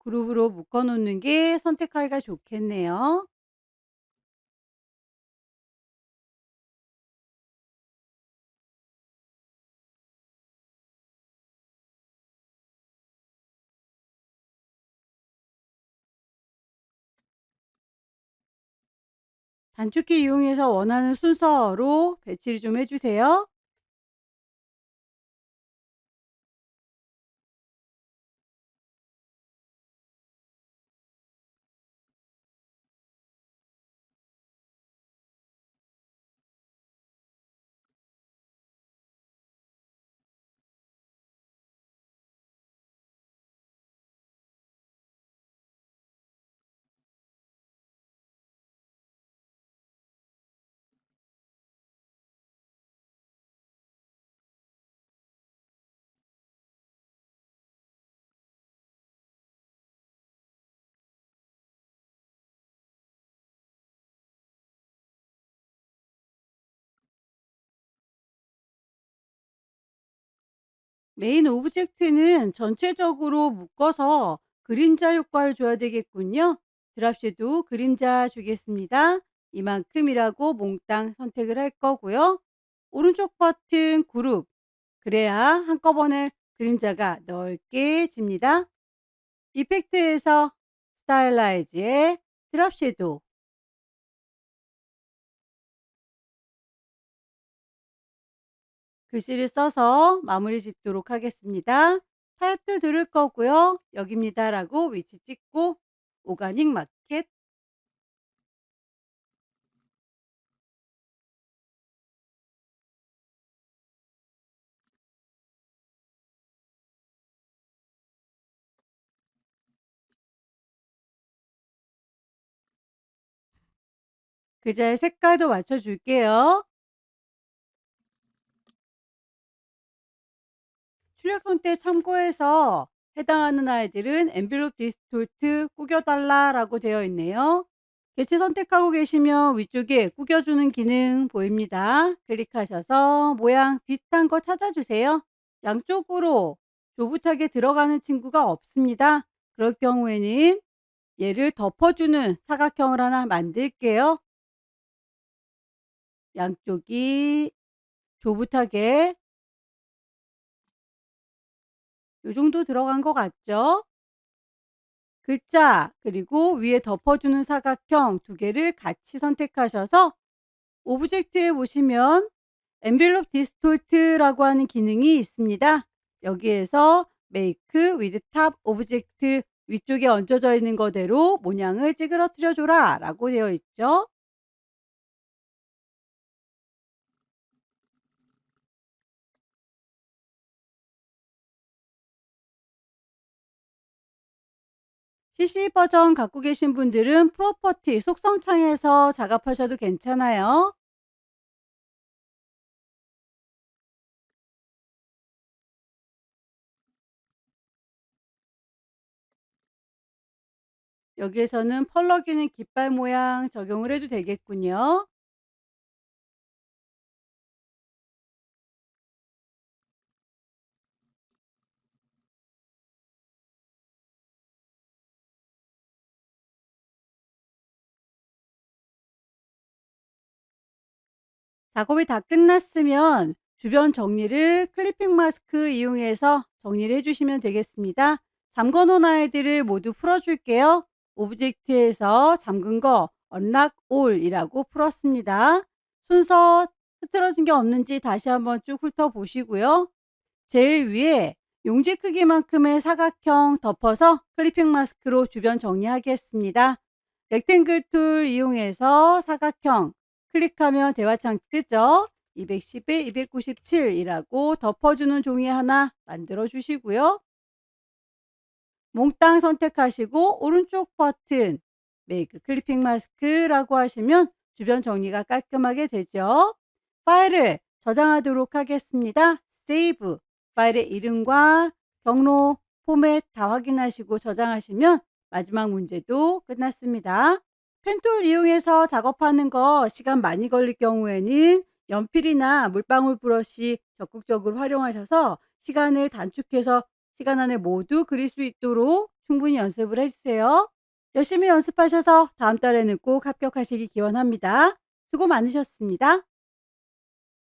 그룹으로 묶어 놓는 게 선택하기가 좋겠네요. 단축키 이용해서 원하는 순서로 배치를 좀 해 주세요. 메인 오브젝트는 전체적으로 묶어서 그림자 효과를 줘야 되겠군요. 드랍쉐도 그림자 주겠습니다. 이만큼이라고 몽땅 선택을 할 거고요. 오른쪽 버튼 그룹. 그래야 한꺼번에 그림자가 넓게 집니다. 이펙트에서 스타일라이즈에 드랍쉐도. 글씨를 써서 마무리 짓도록 하겠습니다. 타입도 들을 거고요. 여기입니다라고 위치 찍고 오가닉 마켓 글자의 색깔도 맞춰줄게요. 출력 형태 참고해서 해당하는 아이들은 엔빌롭 디스톨트 꾸겨달라라고 되어 있네요. 개체 선택하고 계시면 위쪽에 꾸겨주는 기능 보입니다. 클릭하셔서 모양 비슷한 거 찾아주세요. 양쪽으로 조붓하게 들어가는 친구가 없습니다. 그럴 경우에는 얘를 덮어주는 사각형을 하나 만들게요. 양쪽이 조붓하게 요 정도 들어간 것 같죠? 글자 그리고 위에 덮어주는 사각형 두 개를 같이 선택하셔서 오브젝트에 보시면 엔벨롭 디스톨트라고 하는 기능이 있습니다. 여기에서 메이크 위드 탑 오브젝트 위쪽에 얹어져 있는 거대로 모양을 찌그러뜨려 줘라 라고 되어 있죠. CC 버전 갖고 계신 분들은 프로퍼티 속성창에서 작업하셔도 괜찮아요. 여기에서는 펄럭이는 깃발 모양 적용을 해도 되겠군요. 작업이 다 끝났으면 주변 정리를 클리핑 마스크 이용해서 정리를 해주시면 되겠습니다. 잠궈 놓은 아이들을 모두 풀어줄게요. 오브젝트에서 잠근 거 언락 올이라고 풀었습니다. 순서 흐트러진 게 없는지 다시 한번 쭉 훑어보시고요. 제일 위에 용지 크기만큼의 사각형 덮어서 클리핑 마스크로 주변 정리하겠습니다. 렉탱글 툴 이용해서 사각형 클릭하면 대화창 뜨죠. 210에 297이라고 덮어주는 종이 하나 만들어 주시고요. 몽땅 선택하시고 오른쪽 버튼 메이크 클리핑 마스크라고 하시면 주변 정리가 깔끔하게 되죠. 파일을 저장하도록 하겠습니다. 세이브 파일의 이름과 경로, 포맷 다 확인하시고 저장하시면 마지막 문제도 끝났습니다. 펜툴 이용해서 작업하는 거 시간 많이 걸릴 경우에는 연필이나 물방울 브러쉬 적극적으로 활용하셔서 시간을 단축해서 시간 안에 모두 그릴 수 있도록 충분히 연습을 해주세요. 열심히 연습하셔서 다음 달에는 꼭 합격하시기 기원합니다. 수고 많으셨습니다.